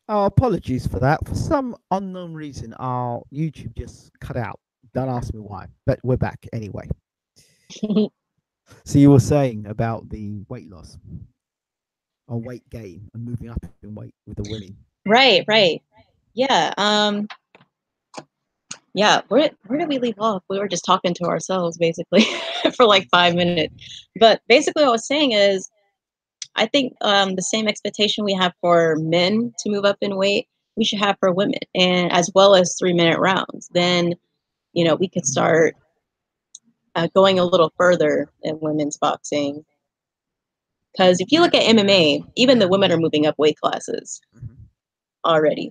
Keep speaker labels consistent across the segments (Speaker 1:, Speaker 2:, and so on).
Speaker 1: Oh, apologies for that. For some unknown reason, our YouTube just cut out. Don't ask me why, but we're back anyway. So you were saying about the weight loss or weight gain and moving up in weight with the women.
Speaker 2: Right, right. Yeah. Yeah, where did we leave off? We were just talking to ourselves basically for like 5 minutes. But basically what I was saying is I think the same expectation we have for men to move up in weight, we should have for women, and as well as 3 minute rounds. Then, we could start going a little further in women's boxing. Because if you look at MMA, even the women are moving up weight classes already.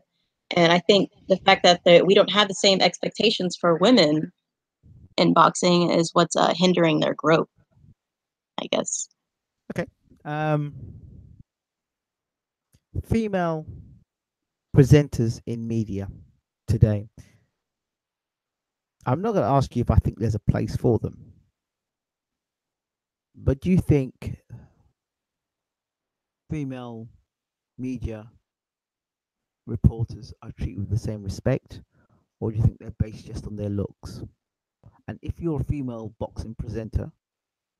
Speaker 2: And I think the fact that we don't have the same expectations for women in boxing is what's hindering their growth, I guess.
Speaker 1: Okay. Female presenters in media today. I'm not going to ask you if I think there's a place for them, but do you think female media reporters are treated with the same respect, or do you think they're based just on their looks? And if you're a female boxing presenter,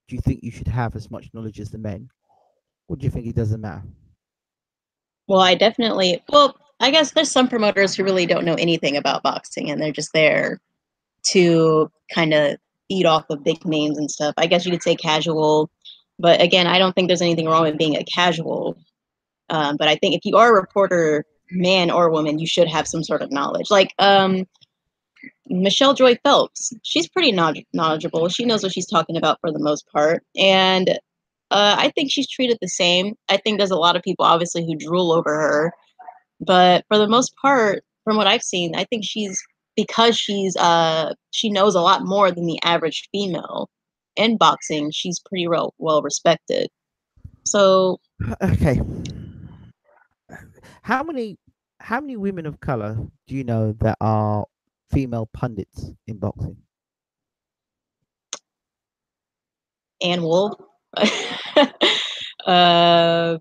Speaker 1: do you think you should have as much knowledge as the men, or do you think it doesn't matter?
Speaker 2: Well, I guess there's some promoters who really don't know anything about boxing and they're just there to kind of eat off of big names and stuff. I guess you could say casual, but again, I don't think there's anything wrong with being a casual. But I think if you are a reporter, man or woman, you should have some sort of knowledge. Like Michelle Joy Phelps, she's pretty knowledgeable. She knows what she's talking about for the most part. And I think she's treated the same. I think there's a lot of people, obviously, who drool over her. But for the most part, from what I've seen, I think because she knows a lot more than the average female in boxing, she's pretty well respected. So
Speaker 1: Okay. How many how many women of color do you know that are female pundits in boxing?
Speaker 2: Ann Wolf. uh,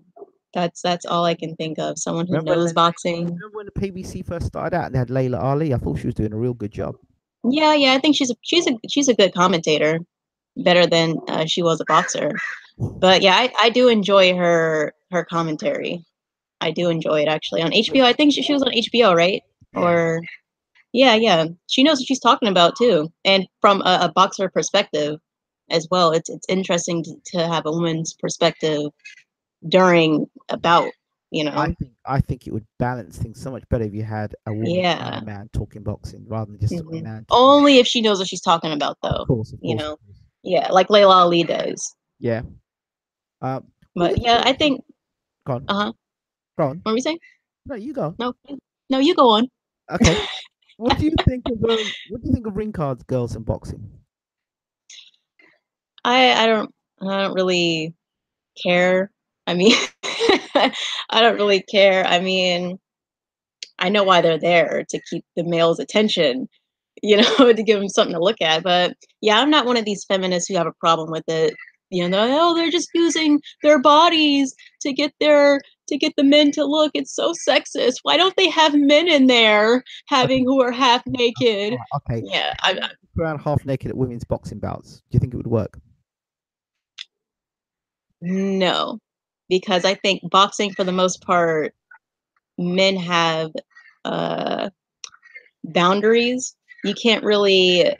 Speaker 2: that's all I can think of. Someone who
Speaker 1: Remember
Speaker 2: knows
Speaker 1: when
Speaker 2: boxing.
Speaker 1: remember when the PBC first started out and they had Laila Ali? I thought she was doing a real good job.
Speaker 2: Yeah, yeah. I think she's a good commentator, better than she was a boxer. But yeah, I do enjoy her commentary. I do enjoy it actually on HBO. I think she was on HBO, right?
Speaker 1: Yeah.
Speaker 2: Or yeah, yeah. She knows what she's talking about too, and from a boxer perspective as well. It's interesting to have a woman's perspective during a bout. You know.
Speaker 1: I think it would balance things so much better if you had a woman and a
Speaker 2: Yeah.
Speaker 1: man talking boxing rather than just a
Speaker 2: hmm
Speaker 1: man talking.
Speaker 2: Only if she knows what she's talking about,
Speaker 1: Of
Speaker 2: though.
Speaker 1: course, of
Speaker 2: You
Speaker 1: course, of
Speaker 2: know.
Speaker 1: course.
Speaker 2: Yeah, like Laila Ali does.
Speaker 1: Yeah. What do you
Speaker 2: But
Speaker 1: think
Speaker 2: yeah,
Speaker 1: of?
Speaker 2: I think.
Speaker 1: Go on.
Speaker 2: Uh huh.
Speaker 1: Go on.
Speaker 2: What were we saying?
Speaker 1: No, you go.
Speaker 2: No, no, you go on.
Speaker 1: Okay. What do you think of ring cards, girls, and boxing?
Speaker 2: I don't really care. I mean, I don't really care. I mean, I know why they're there to keep the male's attention, to give them something to look at. But yeah, I'm not one of these feminists who have a problem with it. They're just using their bodies to get the men to look. It's so sexist. Why don't they have men in there
Speaker 1: Okay.
Speaker 2: who are half
Speaker 1: All
Speaker 2: naked?
Speaker 1: right, okay.
Speaker 2: Yeah,
Speaker 1: Around half naked at women's boxing bouts. Do you think it would work?
Speaker 2: no, because I think boxing for the most part, men have uh, boundaries. You can't really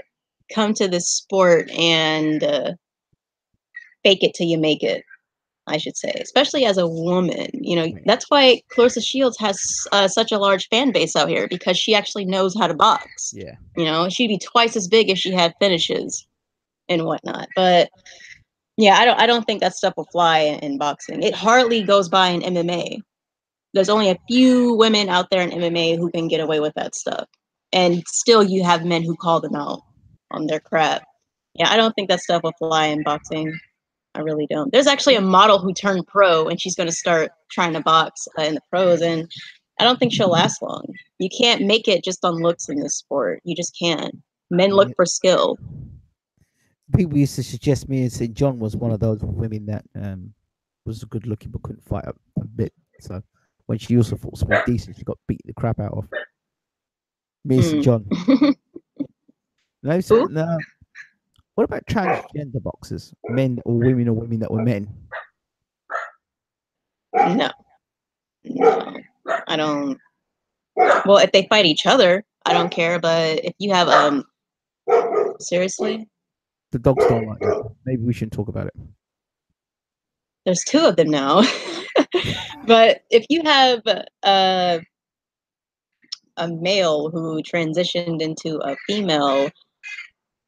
Speaker 2: come to this sport and fake it till you make it, I should say, especially as a woman.
Speaker 1: Right.
Speaker 2: That's why Clarissa Shields has such a large fan base out here because she actually knows how to box.
Speaker 1: Yeah.
Speaker 2: She'd be twice as big if she had finishes and whatnot. But yeah, I don't think that stuff will fly in boxing. It hardly goes by in MMA. There's only a few women out there in MMA who can get away with that stuff. And still you have men who call them out on their crap. Yeah, I don't think that stuff will fly in boxing. I really don't. There's actually a model who turned pro and she's going to start trying to box in the pros. And I don't think she'll last long. You can't make it just on looks in this sport. You just can't. Men look
Speaker 1: Yeah.
Speaker 2: for skill.
Speaker 1: People used to suggest me and St. John was one of those women that was good looking but couldn't fight a bit. So when she also thought something decent, she got beat the crap out of. Me and St.
Speaker 2: Hmm.
Speaker 1: John. No,
Speaker 2: Who?
Speaker 1: no. What about transgender boxers? Men or women that were men?
Speaker 2: No, no, I don't. Well, if they fight each other, I don't care. But if you have seriously,
Speaker 1: The dogs don't like that. Maybe we shouldn't talk about it.
Speaker 2: there's two of them now. But if you have a male who transitioned into a female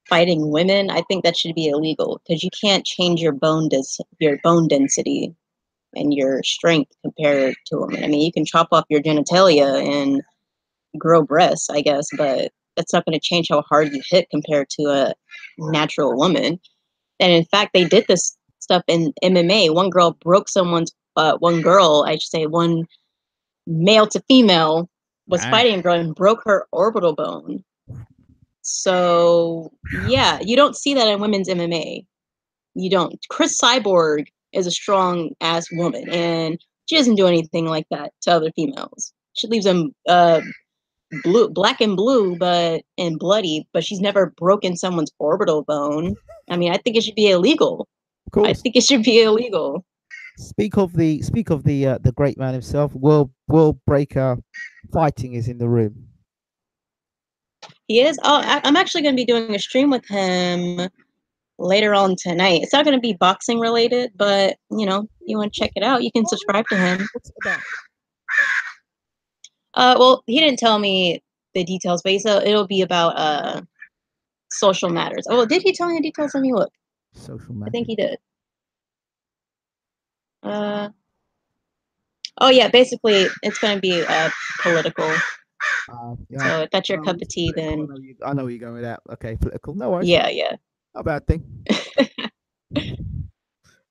Speaker 2: fighting women, I think that should be illegal because you can't change your bone density and your strength compared to a woman. I mean, you can chop off your genitalia and grow breasts, I guess, but that's not going to change how hard you hit compared to a natural woman. And in fact, they did this stuff in MMA. One girl, I should say, one male to female was
Speaker 1: Dang.
Speaker 2: fighting a girl and broke her orbital bone. So yeah, you don't see that in women's MMA. You don't. Cris Cyborg is a strong ass woman, and she doesn't do anything like that to other females. She leaves them black and blue, and bloody. But she's never broken someone's orbital bone. I mean, I think it should be illegal.
Speaker 1: Of course.
Speaker 2: I think it should be illegal.
Speaker 1: Speak of the great man himself. World breaker fighting is in the room.
Speaker 2: He is. Oh, I'm actually going to be doing a stream with him later on tonight. It's not going to be boxing related, but you want to check it out, you can subscribe to him.
Speaker 1: What's it about?
Speaker 2: Well, he didn't tell me the details, but it'll be about social matters. Oh, did he tell me the details? Let me look.
Speaker 1: Social matters.
Speaker 2: I think he did. Oh yeah, basically it's going to be political.
Speaker 1: Yeah.
Speaker 2: So if that's your cup of tea, then
Speaker 1: I know where you're going with that. Okay, political. No worries.
Speaker 2: yeah.
Speaker 1: Not a bad thing.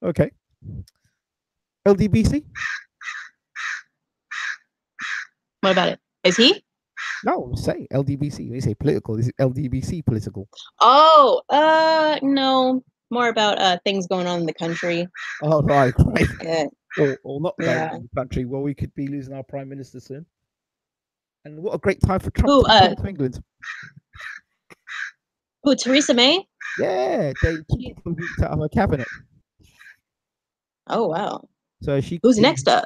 Speaker 1: Okay. LDBC?
Speaker 2: What about it? Is he?
Speaker 1: No, say LDBC. When you say political, is it LDBC political?
Speaker 2: Oh, no. More about things going on in the country.
Speaker 1: Oh, right.
Speaker 2: Yeah.
Speaker 1: Or not going on in the country. Well, we could be losing our prime minister soon. And what a great time for Trump to come to England.
Speaker 2: Who, Theresa May?
Speaker 1: Yeah, they moved out of her cabinet.
Speaker 2: Oh wow.
Speaker 1: So
Speaker 2: who's next up?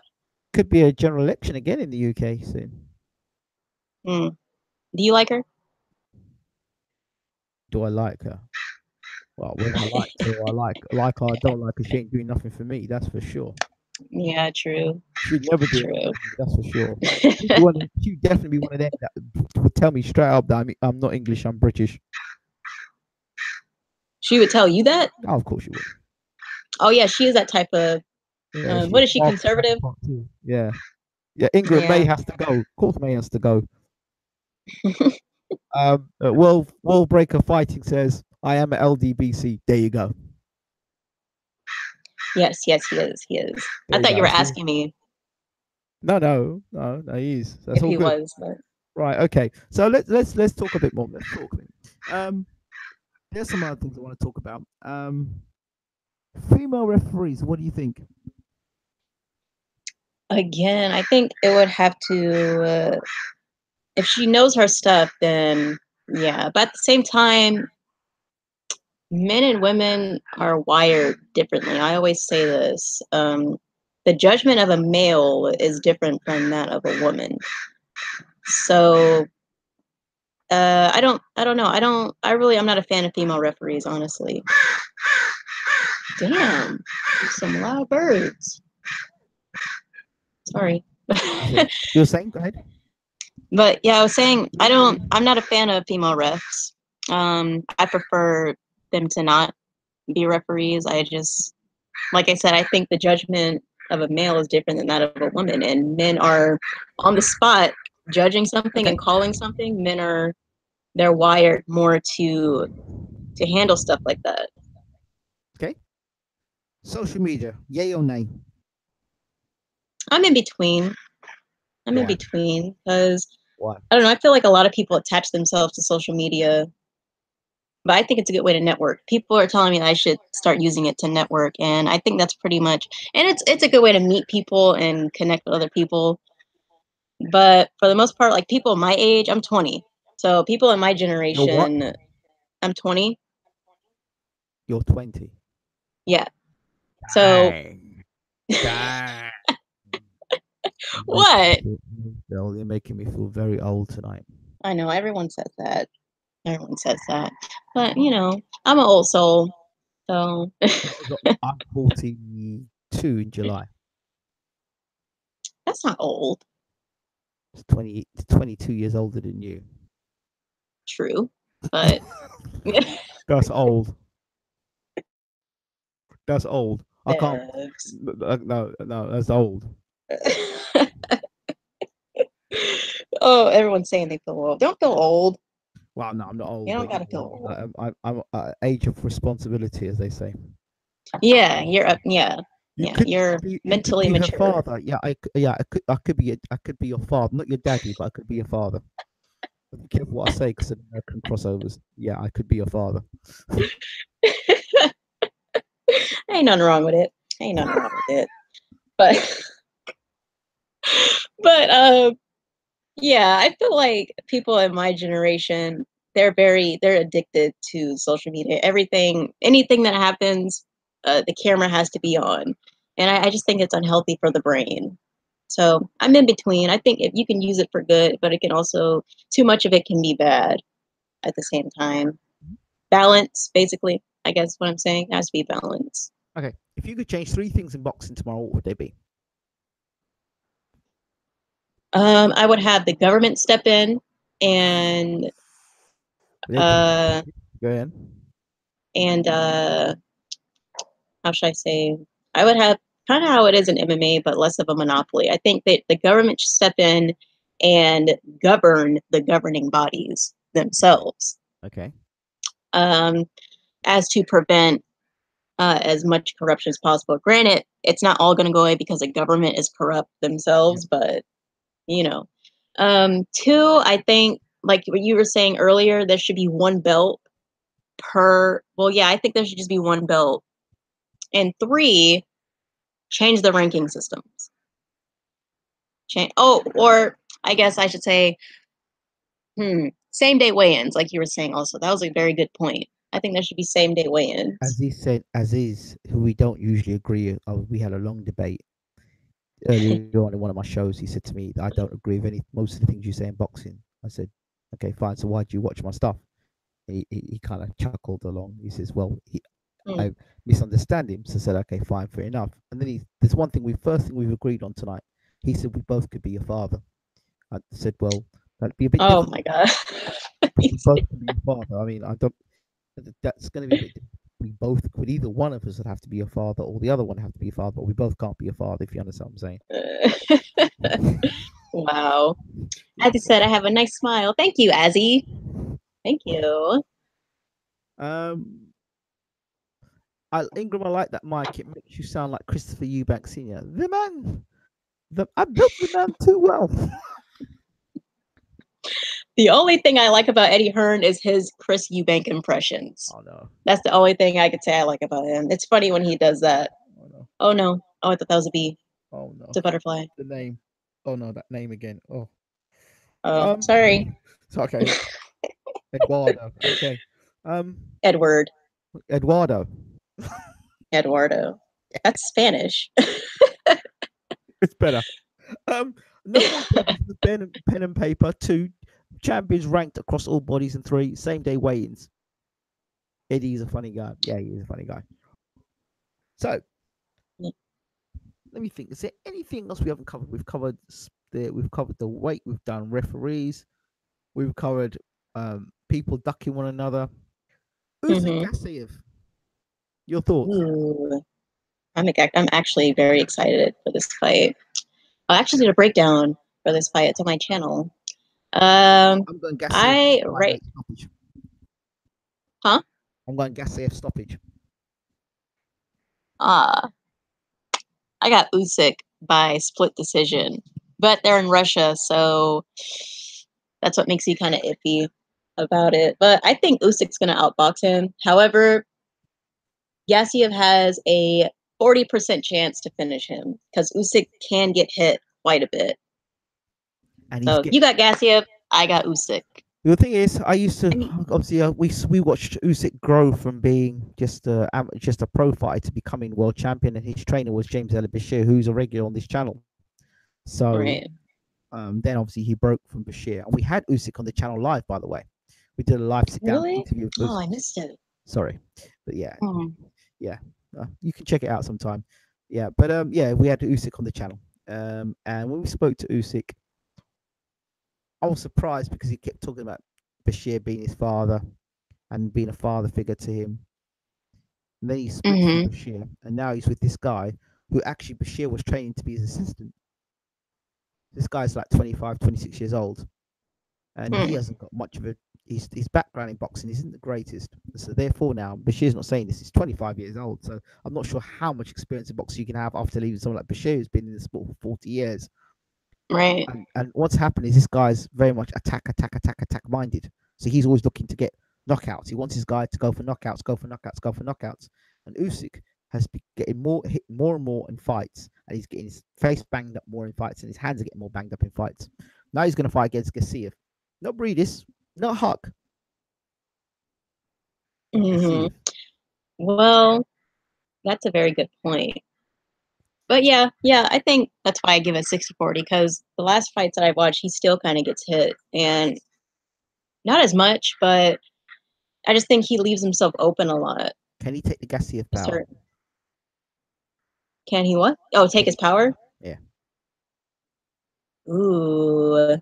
Speaker 1: Could be a general election again in the UK soon.
Speaker 2: Do you like her?
Speaker 1: Do I like her? Well, whether I like her or I like her, I don't like her. She ain't doing nothing for me. That's for sure.
Speaker 2: Yeah, true.
Speaker 1: She'd never do it. That's for sure. She'd definitely be one of them that would tell me straight up that I'm not English, I'm British.
Speaker 2: She would tell you that?
Speaker 1: Oh, of course she would.
Speaker 2: Oh yeah, she is that type of. What is she, conservative?
Speaker 1: Yeah. England May has to go. Of course, May has to go. World Breaker Fighting says, "I am an LDBC." There you go.
Speaker 2: Yes, he is. I thought you were asking me.
Speaker 1: No, he is. That's
Speaker 2: if
Speaker 1: all
Speaker 2: he
Speaker 1: good.
Speaker 2: Was, but...
Speaker 1: Right. Okay. So let's talk a bit more. Let's talk. There's some other things I want to talk about. Female referees. What do you think?
Speaker 2: Again, I think it would have to. If she knows her stuff, then yeah. But at the same time, men and women are wired differently. I always say this. The judgment of a male is different from that of a woman. So I don't know. I'm not a fan of female referees, honestly. Damn, some loud birds. Sorry.
Speaker 1: You're saying, go ahead.
Speaker 2: But yeah, I was saying I'm not a fan of female refs. I prefer them to not be referees. Like I said, I think the judgment of a male is different than that of a woman, and men are on the spot judging something and calling something. They're wired more to handle stuff like that.
Speaker 1: Okay. Social media, yay or nay?
Speaker 2: I'm in between. In between because I don't know. I feel like a lot of people attach themselves to social media, but I think it's a good way to network. People are telling me that I should start using it to network, and I think that's pretty much. And it's a good way to meet people and connect with other people. But for the most part, like people my age, I'm 20. So people in my
Speaker 1: You're what?
Speaker 2: generation, I'm 20.
Speaker 1: You're 20.
Speaker 2: Yeah. So
Speaker 1: Dang. Dang.
Speaker 2: what?
Speaker 1: You're making me feel very old tonight.
Speaker 2: I know everyone says that. Everyone says that. But you know, I'm an old soul. So
Speaker 1: I'm 42 in July.
Speaker 2: that's not old.
Speaker 1: It's 22 years older than you.
Speaker 2: True. But
Speaker 1: That's old. That's old. I can't.
Speaker 2: Devs.
Speaker 1: No, that's old.
Speaker 2: Oh, everyone's saying they feel old. Don't feel old.
Speaker 1: Well, no, I'm not
Speaker 2: You
Speaker 1: old,
Speaker 2: don't
Speaker 1: but you
Speaker 2: gotta feel
Speaker 1: know,
Speaker 2: old.
Speaker 1: I'm age of responsibility, as they say.
Speaker 2: Yeah, you're up. Yeah,
Speaker 1: You
Speaker 2: yeah,
Speaker 1: could
Speaker 2: you're
Speaker 1: you could
Speaker 2: mentally
Speaker 1: be her
Speaker 2: mature.
Speaker 1: father. Yeah, I could be I could be your father, not your daddy, but I could be your father. Be careful what I say because of American crossovers. Yeah, I could be your father.
Speaker 2: Ain't nothing wrong with it. Ain't nothing wrong with it. But but yeah, I feel like people in my generation, they're addicted to social media. Anything that happens, the camera has to be on. And I just think it's unhealthy for the brain. So I'm in between. I think if you can use it for good, but it can also too much of it can be bad at the same time. Balance, basically, I guess what I'm saying. It has to be balance.
Speaker 1: Okay, if you could change three things in boxing tomorrow, what would they be?
Speaker 2: I would have the government step in and uh
Speaker 1: Go ahead.
Speaker 2: and how should I say? I would have kind of how it is in MMA, but less of a monopoly. I think that the government should step in and govern the governing bodies themselves,
Speaker 1: Okay.
Speaker 2: um, as to prevent as much corruption as possible. Granted, it's not all going to go away because the government is corrupt
Speaker 1: Yep.
Speaker 2: themselves, but you know. Two, I think, like what you were saying earlier, there should be one belt per. Well, yeah, I think there should just be one belt. And three, change the ranking systems. Change. Oh, or I guess I should say, same day weigh-ins, like you were saying. Also, that was a very good point. I think there should be same day weigh-ins.
Speaker 1: Aziz said, Aziz, who we don't usually agree. We had a long debate earlier on in one of my shows. He said to me, "I don't agree with most of the things you say in boxing." I said, "Okay, fine. So why do you watch my stuff?" He kind of chuckled along. He says, "Well,
Speaker 2: Hmm.
Speaker 1: I misunderstand him." So I said, "Okay, fine, fair enough." And then there's one thing first thing we've agreed on tonight. He said we both could be your father. I said, "Well, that'd be a bit
Speaker 2: Oh
Speaker 1: difficult.
Speaker 2: my god.
Speaker 1: We both could be your father. I mean, I don't. That's going to be a bit difficult. We both could. Either one of us would have to be your father, or the other one have to be your father. But we both can't be your father. If you understand what I'm saying."
Speaker 2: Wow. As I said, I have a nice smile. Thank you, Azzy. Thank you.
Speaker 1: Um, Ingram, I like that mic. It makes you sound like Christopher Eubank Sr. The man. I built the man too well.
Speaker 2: The only thing I like about Eddie Hearn is his Chris Eubank impressions.
Speaker 1: Oh no.
Speaker 2: That's the only thing I could say I like about him. It's funny when he does that.
Speaker 1: Oh no.
Speaker 2: Oh no. Oh, I thought that was a bee.
Speaker 1: Oh
Speaker 2: It's
Speaker 1: no.
Speaker 2: a butterfly.
Speaker 1: The name. Oh no, that name again. Oh.
Speaker 2: Oh, sorry.
Speaker 1: It's okay. Eduardo. Okay. Um.
Speaker 2: Edward.
Speaker 1: Eduardo.
Speaker 2: Eduardo. That's Spanish.
Speaker 1: It's better. No more judges with pen and paper. Two champions ranked across all bodies, and three same day weigh-ins. Eddie's a funny guy. Yeah, he is a funny guy. So let me think. Is there anything else we haven't covered? We've covered the weight. We've done referees. We've covered people ducking one another. Usyk
Speaker 2: Mm-hmm.
Speaker 1: Gassiev. Your thoughts?
Speaker 2: Ooh. I'm actually very excited for this fight. I actually did a breakdown for this fight. It's on my channel.
Speaker 1: I'm going Gassiev by
Speaker 2: Right.
Speaker 1: stoppage.
Speaker 2: Huh?
Speaker 1: I'm going Gassiev stoppage.
Speaker 2: I got Usyk by split decision, but they're in Russia, so that's what makes me kind of iffy about it. But I think Usyk's going to outbox him. However, Gassiev has a 40% chance to finish him because Usyk can get hit quite a bit.
Speaker 1: and
Speaker 2: So you got Gassiev, I got Usyk.
Speaker 1: The thing is, I used to
Speaker 2: mean-
Speaker 1: obviously we watched Usyk grow from being just a pro fighter to becoming world champion, and his trainer was James Ella Bashir, who's a regular on this channel. So
Speaker 2: Right.
Speaker 1: then obviously he broke from Bashir, and we had Usyk on the channel live. By the way, we did a live sit down
Speaker 2: Really?
Speaker 1: interview.
Speaker 2: Oh, I missed it.
Speaker 1: Sorry, but yeah,
Speaker 2: Hmm.
Speaker 1: yeah, you can check it out sometime. Yeah, but yeah, we had Usyk on the channel. And when we spoke to Usyk, I was surprised because he kept talking about Bashir being his father and being a father figure to him. And then he split from
Speaker 2: Hmm.
Speaker 1: Bashir, and now he's with this guy who actually Bashir was training to be his assistant. This guy's like 25, 26 years old, and he hasn't got much of a his background in boxing isn't the greatest. So therefore now Bashir's not saying this, he's 25 years old. So I'm not sure how much experience in boxing you can have after leaving someone like Bashir who's been in the sport for 40 years.
Speaker 2: Right.
Speaker 1: And what's happened is this guy's very much attack minded. So he's always looking to get knockouts. He wants his guy to go for knockouts, go for knockouts, go for knockouts. And Usyk has been getting hit more and more in fights, and he's getting his face banged up more in fights, and his hands are getting more banged up in fights. Now he's going to fight against Gassiev. Not Breedis, not Huck.
Speaker 2: Hmm. Well, that's a very good point. But yeah, I think that's why I give it 60-40, because the last fights that I've watched, he still kind of gets hit. And not as much, but I just think he leaves himself open a lot.
Speaker 1: Can he take the Gassiev power?
Speaker 2: Can he what? Oh, take his power?
Speaker 1: Yeah.
Speaker 2: Ooh.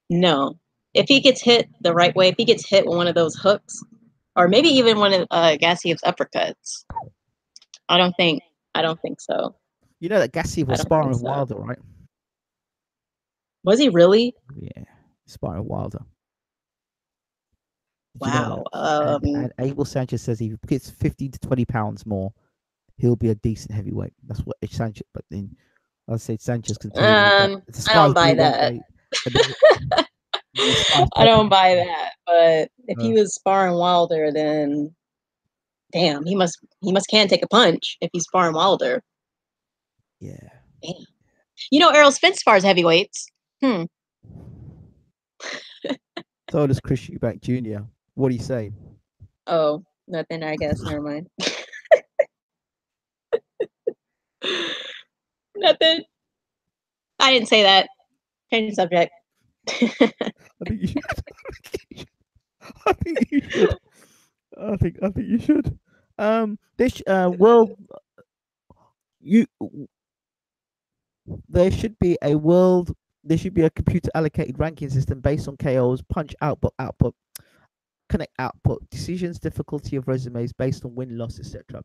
Speaker 2: No. If he gets hit the right way, if he gets hit with one of those hooks, or maybe even one of Gassiev's uppercuts, I don't think so.
Speaker 1: You know that Gassiev was sparring with Wilder, right?
Speaker 2: Was he really?
Speaker 1: Yeah, sparring with Wilder.
Speaker 2: Wow.
Speaker 1: And Abel Sanchez says if he gets 15 to 20 pounds more, he'll be a decent heavyweight. That's what Sanchez. But then I said Sanchez can tell you
Speaker 2: I don't buy that. I don't buy that. But if he was sparring Wilder, then damn, he must can take a punch if he's sparring Wilder.
Speaker 1: Yeah.
Speaker 2: Damn. You know, Errol Spence spars heavyweights.
Speaker 1: So does Cris Eubank Jr. What do you say?
Speaker 2: Oh, nothing, I guess. Never mind. Nothing. I didn't say that. Change the subject.
Speaker 1: I think you should. I think you should. I think you should. This there should be a world. There should be a computer allocated ranking system based on KOs, punch output, connect output, decisions, difficulty of resumes based on win loss, etc.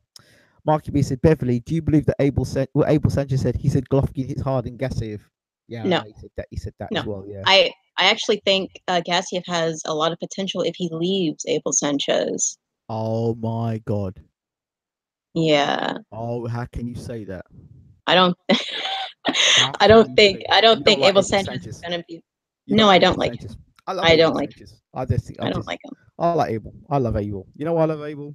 Speaker 1: Marky B said, Beverly, do you believe that Abel Sanchez said he said Golovkin hits hard in Gassiev? Yeah,
Speaker 2: no.
Speaker 1: He said that
Speaker 2: no.
Speaker 1: as well. Yeah.
Speaker 2: I actually think Gassiev has a lot of potential if he leaves Abel Sanchez.
Speaker 1: Oh my God.
Speaker 2: Yeah.
Speaker 1: Oh, how can you say that?
Speaker 2: I don't. I don't think Abel Sanchez is gonna be. No, I don't like him. I don't like him.
Speaker 1: I don't
Speaker 2: like him.
Speaker 1: I like Abel. I love Abel. You know why I love Abel?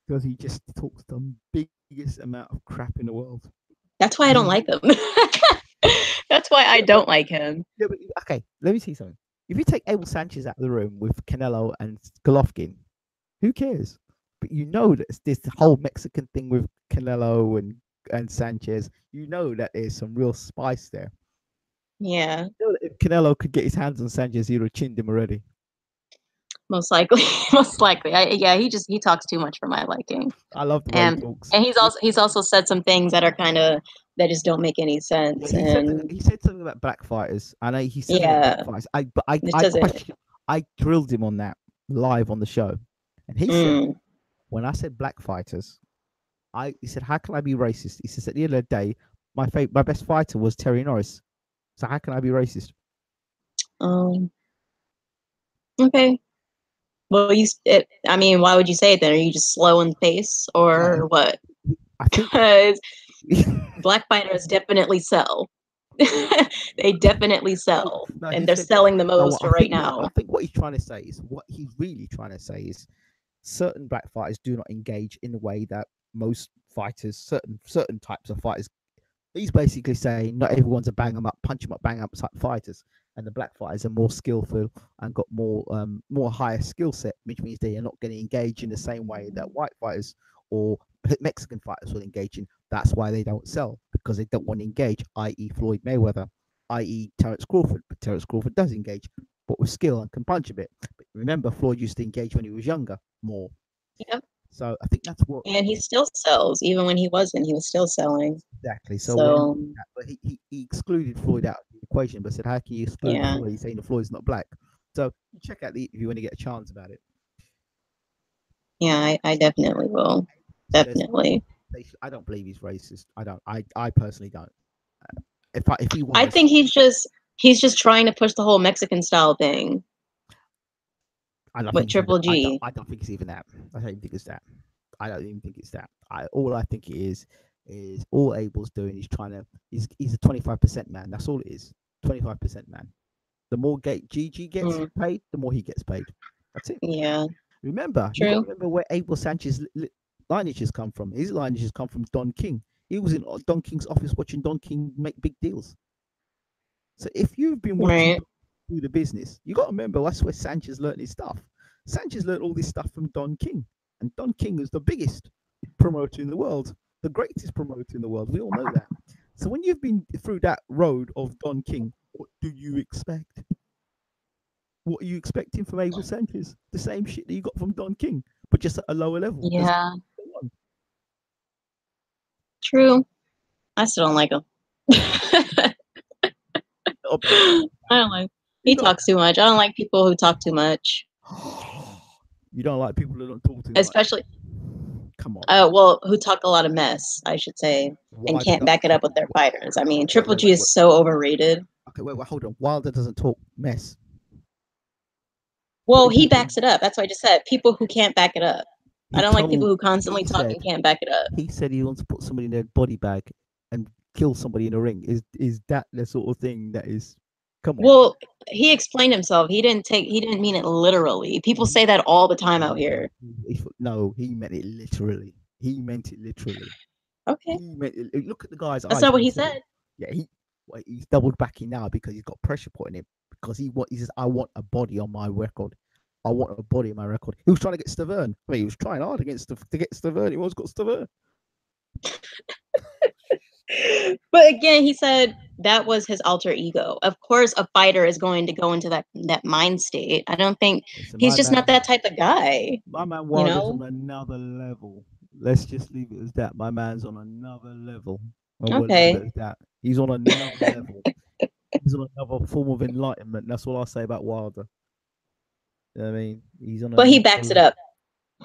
Speaker 1: Because he just talks the biggest amount of crap in the world.
Speaker 2: That's why I don't like him. That's why I don't like him.
Speaker 1: Yeah, but, okay, let me see something. If you take Abel Sanchez out of the room with Canelo and Golovkin, who cares? But you know that this whole Mexican thing with Canelo and Sanchez, you know that there's some real spice there.
Speaker 2: Yeah.
Speaker 1: You know that if Canelo could get his hands on Sanchez, he would have chinned him already.
Speaker 2: Most likely. He talks too much for my liking.
Speaker 1: I love the way he talks.
Speaker 2: And he's also said some things that are kind of that just don't make any sense.
Speaker 1: Yeah, he said something about black fighters. I know he said black fighters. I drilled him on that live on the show, and he said when I said black fighters, he said, how can I be racist? He says at the end of the day, my best fighter was Terry Norris. So how can I be racist?
Speaker 2: Okay. Well, I mean, why would you say it then? Are you just slow in pace or what?
Speaker 1: I think
Speaker 2: because black fighters definitely sell. They definitely sell, and they're selling the most right now.
Speaker 1: I think what he's trying to say is certain black fighters do not engage in the way that most fighters, certain types of fighters He's basically saying not everyone's a bang 'em up, punch 'em up, bang 'em up type fighters, and the black fighters are more skillful and got more higher skill set, which means they are not going to engage in the same way that white fighters or Mexican fighters will engage in. That's why they don't sell, because they don't want to engage, i.e., Floyd Mayweather, i.e., Terence Crawford. But Terence Crawford does engage, but with skill and can punch a bit. But remember, Floyd used to engage when he was younger more.
Speaker 2: Yep.
Speaker 1: So I think that's what
Speaker 2: And he still sells, even when he wasn't. He was still selling.
Speaker 1: exactly. So
Speaker 2: So
Speaker 1: but he excluded Floyd out of the equation, but said, "How can you exclude
Speaker 2: yeah,
Speaker 1: Floyd?" He's saying the Floyd's not black. So check out the interview when you get a chance about it.
Speaker 2: yeah, I definitely will.
Speaker 1: Says
Speaker 2: Definitely.
Speaker 1: I don't believe he's racist. I don't. I personally don't. If he
Speaker 2: I
Speaker 1: was,
Speaker 2: think he's just trying to push the whole Mexican style thing
Speaker 1: I don't
Speaker 2: with
Speaker 1: think it's
Speaker 2: Triple
Speaker 1: that.
Speaker 2: G.
Speaker 1: I don't think it's even that. I don't even think it's that. I don't even think it's that. All I think it is all Abel's doing is trying to. He's a 25% man. That's all it is. 25% man. The more GG gets
Speaker 2: Mm,
Speaker 1: paid, the more he gets paid. That's it.
Speaker 2: yeah,
Speaker 1: Remember, you got to
Speaker 2: true.
Speaker 1: remember where Abel Sanchez lineages come from. His lineages come from Don King. He was in Don King's office watching Don King make big deals. So if you've been watching
Speaker 2: Right.
Speaker 1: Don do the business, you got to remember that's where Sanchez learned his stuff. Sanchez learned all this stuff from Don King, and Don King is the biggest promoter in the world, the greatest promoter in the world. We all know that. So when you've been through that road of Don King, what do you expect? What are you expecting from Abel Sanchez? The same shit that you got from Don King, but just at a lower level.
Speaker 2: Yeah, true. I still don't like him. I don't like. He talks too much. I don't like people who talk too much.
Speaker 1: You don't like people that don't talk too much.
Speaker 2: Especially,
Speaker 1: Come on.
Speaker 2: well, who talk a lot of mess, I should say, and
Speaker 1: Wilder
Speaker 2: can't
Speaker 1: don't.
Speaker 2: back it up with their fighters. I mean,
Speaker 1: Wait,
Speaker 2: Triple
Speaker 1: wait,
Speaker 2: G
Speaker 1: wait, wait.
Speaker 2: is so overrated.
Speaker 1: Okay, wait, hold on. Wilder doesn't talk mess.
Speaker 2: Well,
Speaker 1: Putting
Speaker 2: he
Speaker 1: people.
Speaker 2: backs it up. That's what I just said. People who can't back it up. I
Speaker 1: He
Speaker 2: don't like people
Speaker 1: told.
Speaker 2: who constantly
Speaker 1: He
Speaker 2: talk
Speaker 1: said.
Speaker 2: and can't back it up.
Speaker 1: He said he wants to put somebody in their body bag and kill somebody in a ring. Is that the sort of thing that is? Come on.
Speaker 2: Well, he explained himself. He didn't mean it literally. People say that all the time out here.
Speaker 1: No, he meant it literally. He meant it literally.
Speaker 2: Okay.
Speaker 1: He meant it. Look at the guy's
Speaker 2: That's
Speaker 1: eyes
Speaker 2: not
Speaker 1: when
Speaker 2: what
Speaker 1: he
Speaker 2: he
Speaker 1: said it.
Speaker 2: said.
Speaker 1: Yeah, he's doubled backing now because he's got pressure put on him because he says I want a body on my record. I want a body on my record. He was trying to get Stavern. I mean, he was trying hard to get Stavern. He almost got Stavern.
Speaker 2: But again, he said that was his alter ego. Of course, a fighter is going to go into that mind state. I don't think
Speaker 1: Listen,
Speaker 2: he's just not that type of guy.
Speaker 1: my man
Speaker 2: You
Speaker 1: Wilder's
Speaker 2: know?
Speaker 1: on another level. Let's just leave it as that. My man's on another level. And we'll leave it
Speaker 2: Okay.
Speaker 1: as that. He's on another level. He's on another form of enlightenment. That's all I'll say about Wilder. You know what I mean? He's on
Speaker 2: But he
Speaker 1: another
Speaker 2: backs it
Speaker 1: level.
Speaker 2: up.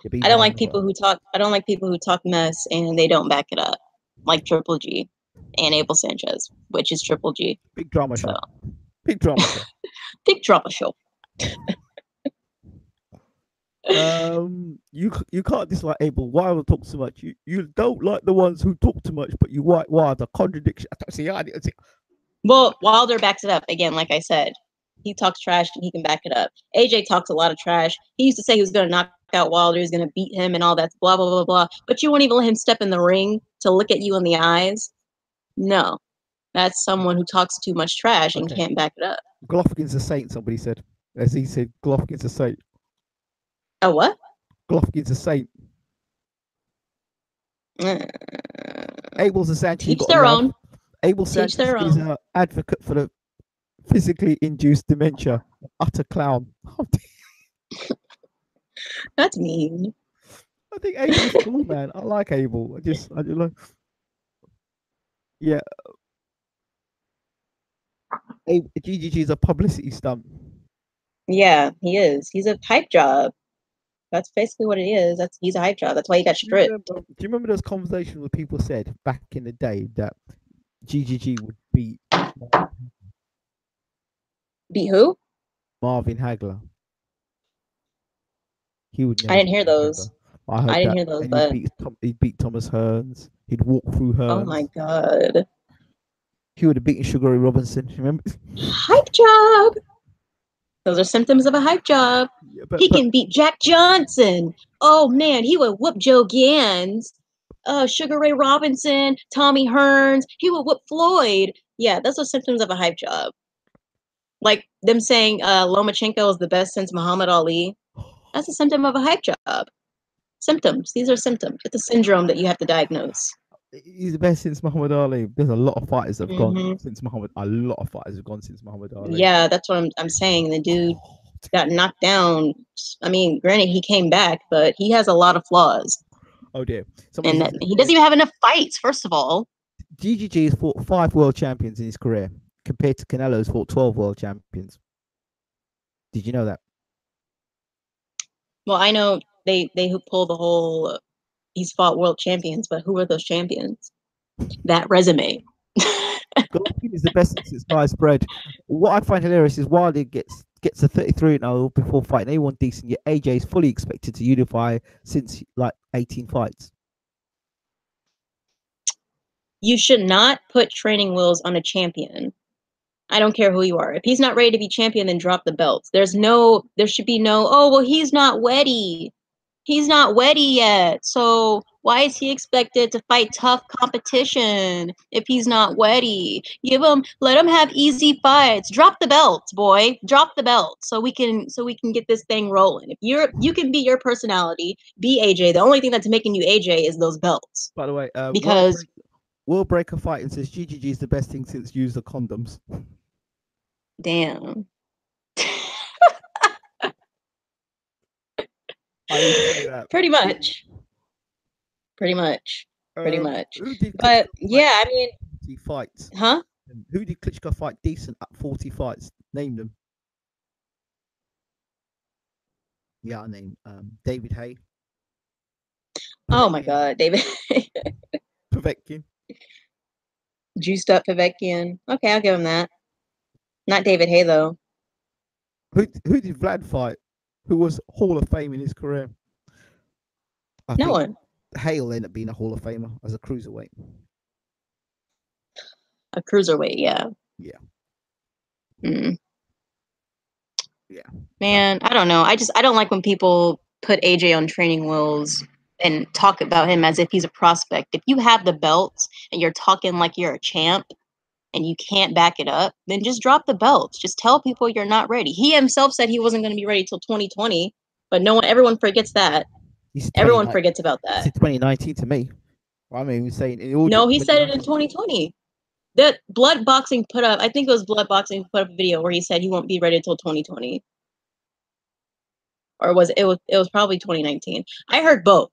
Speaker 1: Yeah, but he's
Speaker 2: I don't
Speaker 1: on
Speaker 2: like
Speaker 1: another.
Speaker 2: people who talk. I don't like people who talk mess and they don't back it up, like Triple G and Abel Sanchez, which is Triple G.
Speaker 1: Big drama
Speaker 2: So
Speaker 1: show. Big drama show.
Speaker 2: big drama show.
Speaker 1: You can't dislike Abel. Wilder talks too much. You don't like the ones who talk too much, but you like Wilder. Contradiction. See,
Speaker 2: Well, Wilder backs it up again. Like I said, he talks trash and he can back it up. AJ talks a lot of trash. He used to say he was going to knock out Wilder, he's going to beat him, and all that. Blah blah blah blah. But you won't even let him step in the ring to look at you in the eyes. No, that's someone who talks too much trash and
Speaker 1: okay.
Speaker 2: can't back it up.
Speaker 1: Golovkin's a saint. Somebody said, as he said, Golovkin's a saint.
Speaker 2: A what?
Speaker 1: Golovkin's a saint. Abel's a Sanchez.
Speaker 2: Each their own.
Speaker 1: Abel
Speaker 2: Teach
Speaker 1: Sanchez
Speaker 2: their
Speaker 1: is
Speaker 2: own.
Speaker 1: an advocate for the physically induced dementia. Utter clown.
Speaker 2: That's mean.
Speaker 1: I think Abel's cool, man. I like Abel. I just like. Yeah. GGG is a publicity stunt.
Speaker 2: Yeah, he is. He's a hype job. That's basically what it is. He's a hype job. That's why he got stripped.
Speaker 1: Do you remember those conversations where people said back in the day that GGG would beat
Speaker 2: Beat who?
Speaker 1: Marvin Hagler? He would
Speaker 2: I
Speaker 1: never
Speaker 2: didn't
Speaker 1: beat
Speaker 2: hear
Speaker 1: Marvin
Speaker 2: those.
Speaker 1: Hagler. I heard
Speaker 2: I didn't
Speaker 1: that,
Speaker 2: hear those,
Speaker 1: and
Speaker 2: but
Speaker 1: he'd beat Thomas Hearns. He'd walk through
Speaker 2: oh my
Speaker 1: Hearns.
Speaker 2: god.
Speaker 1: He would have beaten Sugar Ray Robinson. Remember?
Speaker 2: Hype job. Those are symptoms of a hype job.
Speaker 1: Yeah,
Speaker 2: He can beat Jack Johnson. Oh man, he would whoop Joe Gans. Sugar Ray Robinson, Tommy Hearns. He would whoop Floyd. Yeah, those are symptoms of a hype job. Like them saying Lomachenko is the best since Muhammad Ali. That's a symptom of a hype job. Symptoms. These are symptoms. It's a syndrome that you have to diagnose.
Speaker 1: He's the best since Muhammad Ali. There's a lot of fighters that have gone
Speaker 2: Mhm.
Speaker 1: since Muhammad. A lot of fighters have gone since Muhammad Ali.
Speaker 2: Yeah, that's what I'm saying. The dude got knocked down. I mean, granted, he came back, but he has a lot of flaws.
Speaker 1: Oh dear.
Speaker 2: And that, he doesn't even have enough fights, first of all.
Speaker 1: GGG has fought 5 world champions in his career, compared to Canelo's fought 12 world champions. Did you know that?
Speaker 2: Well, I know they pull the whole he's fought world champions, but who are those champions? That resume.
Speaker 1: Golovkin is the best since sliced bread. What I find hilarious is Wilder gets a 33-0 before fighting anyone decent, yet AJ is fully expected to unify since like 18 fights.
Speaker 2: You should not put training wheels on a champion. I don't care who you are. If he's not ready to be champion, then drop the belts. There should be no, oh, well, he's not ready. He's not ready yet. So why is he expected to fight tough competition if he's not ready? Let him have easy fights. Drop the belts, boy. Drop the belts so we can get this thing rolling. If you can be your personality, be AJ. The only thing that's making you AJ is those belts.
Speaker 1: By the way,
Speaker 2: because
Speaker 1: World Breaker Fighting says GGG is the best thing since use of condoms.
Speaker 2: Damn. Pretty much. But yeah, I mean,
Speaker 1: 40 fights.
Speaker 2: Huh?
Speaker 1: Who did Klitschko fight decent at 40 fights? Name them. Yeah, I named David Hay.
Speaker 2: Oh my God, David.
Speaker 1: Povetkin.
Speaker 2: Juiced up Povetkin. Okay, I'll give him that. Not David Hay though.
Speaker 1: Who did Vlad fight? Who was Hall of Fame in his career?
Speaker 2: No one.
Speaker 1: Hale ended up being a Hall of Famer as a cruiserweight.
Speaker 2: A cruiserweight, yeah.
Speaker 1: Yeah.
Speaker 2: Mm.
Speaker 1: Yeah.
Speaker 2: Man, I don't know. I don't like when people put AJ on training wheels and talk about him as if he's a prospect. If you have the belts and you're talking like you're a champ and you can't back it up, then just drop the belts. Just tell people you're not ready. He himself said he wasn't going to be ready till 2020, but everyone forgets that. Everyone forgets about that.
Speaker 1: It's 2019 to me. I mean, saying
Speaker 2: no, he said it in 2020. That Blood Boxing put up, I think it was Blood Boxing put up a video where he said he won't be ready until 2020. Or was it probably 2019. I heard both.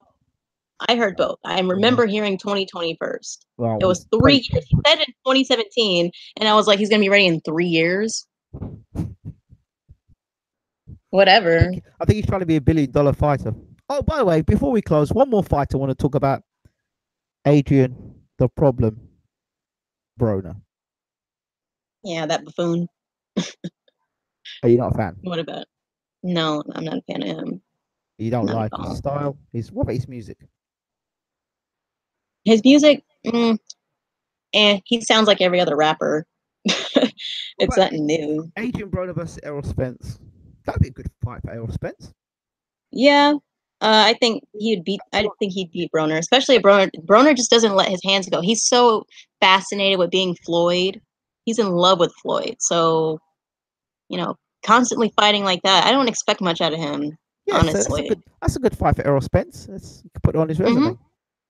Speaker 2: I remember hearing 2020 first.
Speaker 1: Well,
Speaker 2: it was 3 years. He said in 2017, and I was like, he's gonna be ready in 3 years. Whatever.
Speaker 1: I think he's trying to be $1 billion fighter. Oh, by the way, before we close, one more fight I want to talk about. Adrian, the Problem, Broner.
Speaker 2: Yeah, that buffoon.
Speaker 1: Are you not a fan?
Speaker 2: What about? No, I'm not a fan of him.
Speaker 1: You don't like his style? What about his music?
Speaker 2: His music, he sounds like every other rapper. It's nothing new.
Speaker 1: Adrian Broner versus Errol Spence. That'd be a good fight for Errol Spence.
Speaker 2: Yeah, I think he'd beat Broner, especially if Broner just doesn't let his hands go. He's so fascinated with being Floyd. He's in love with Floyd. So, constantly fighting like that, I don't expect much out of him. Yeah, honestly,
Speaker 1: so that's a good fight for Errol Spence. You can put it on his resume.
Speaker 2: Mm-hmm.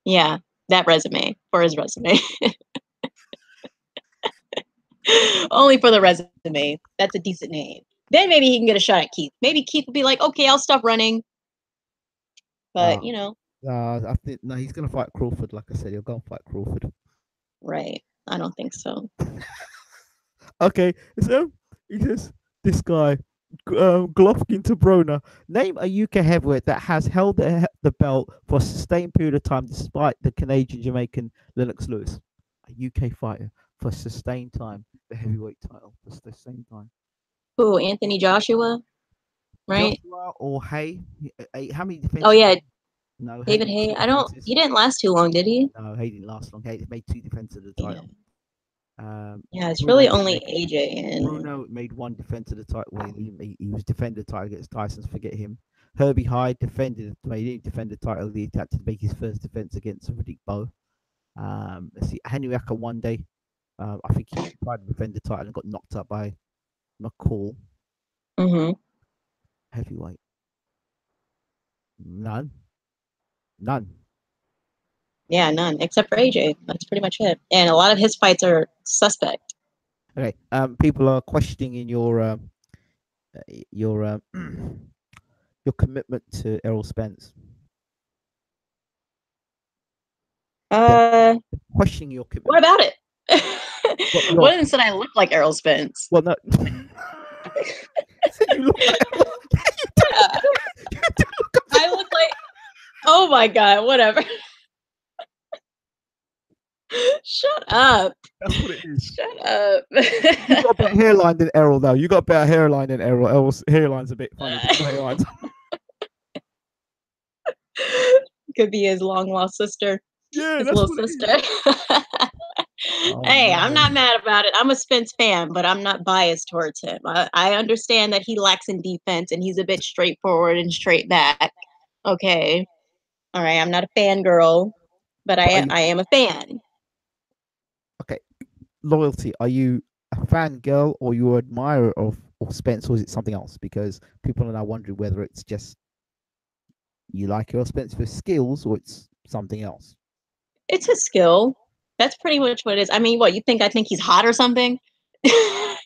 Speaker 2: Yeah, that resume for his resume. Only for the resume. That's a decent name. Then maybe he can get a shot at Keith. Maybe Keith will be like, okay, I'll stop running. But,
Speaker 1: I think, no, he's going to fight Crawford. Like I said, he'll go and fight Crawford.
Speaker 2: Right. I don't think so.
Speaker 1: Okay. So, this guy, Golovkin to Broner. Name a UK heavyweight that has held the belt for a sustained period of time despite the Canadian-Jamaican Lennox Lewis. A UK fighter for a sustained time. The heavyweight title for the same time.
Speaker 2: Who? Anthony Joshua? Right?
Speaker 1: Joshua or Hay? How many defenses?
Speaker 2: Oh, yeah.
Speaker 1: No,
Speaker 2: David Hay. He didn't last too long, did he?
Speaker 1: No, Hay didn't last long. Hay made 2 defenses of the title.
Speaker 2: Yeah, it's really only AJ and
Speaker 1: Bruno made 1 defense of the title. He was defended the title against Tyson. Forget him. Herbie Hyde defended. He didn't defend the title. He had to make his first defense against Riddick Bowe. Let's see, Henry Acker one day. I think he tried to defend the title and got knocked out by McCall.
Speaker 2: Mm-hmm.
Speaker 1: Heavyweight. None.
Speaker 2: Yeah, none except for AJ. That's pretty much it. And a lot of his fights are suspect.
Speaker 1: Okay. People are questioning in your your commitment to Errol Spence. Questioning your commitment.
Speaker 2: What about it? What instead I look like Errol Spence?
Speaker 1: Well, no. You look like
Speaker 2: I look like. Oh my god! Whatever. Shut up.
Speaker 1: That's what it is.
Speaker 2: Shut up.
Speaker 1: You got a better hairline than Errol, though. You got a better hairline than Errol. Errol's hairline's a bit funny.
Speaker 2: Could be his long lost sister.
Speaker 1: Yeah,
Speaker 2: his
Speaker 1: that's
Speaker 2: little sister. Hey, I'm not mad about it. I'm a Spence fan, but I'm not biased towards him. I understand that he lacks in defense and he's a bit straightforward and straight back. Okay. All right. I'm not a fangirl, but I am a fan.
Speaker 1: Okay. Loyalty. Are you a fangirl or you an admirer of Spence, or is it something else? Because people are now wondering whether it's just you like Errol Spence for skills or it's something else.
Speaker 2: It's a skill. That's pretty much what it is. I mean, what, you think I think he's hot or something? I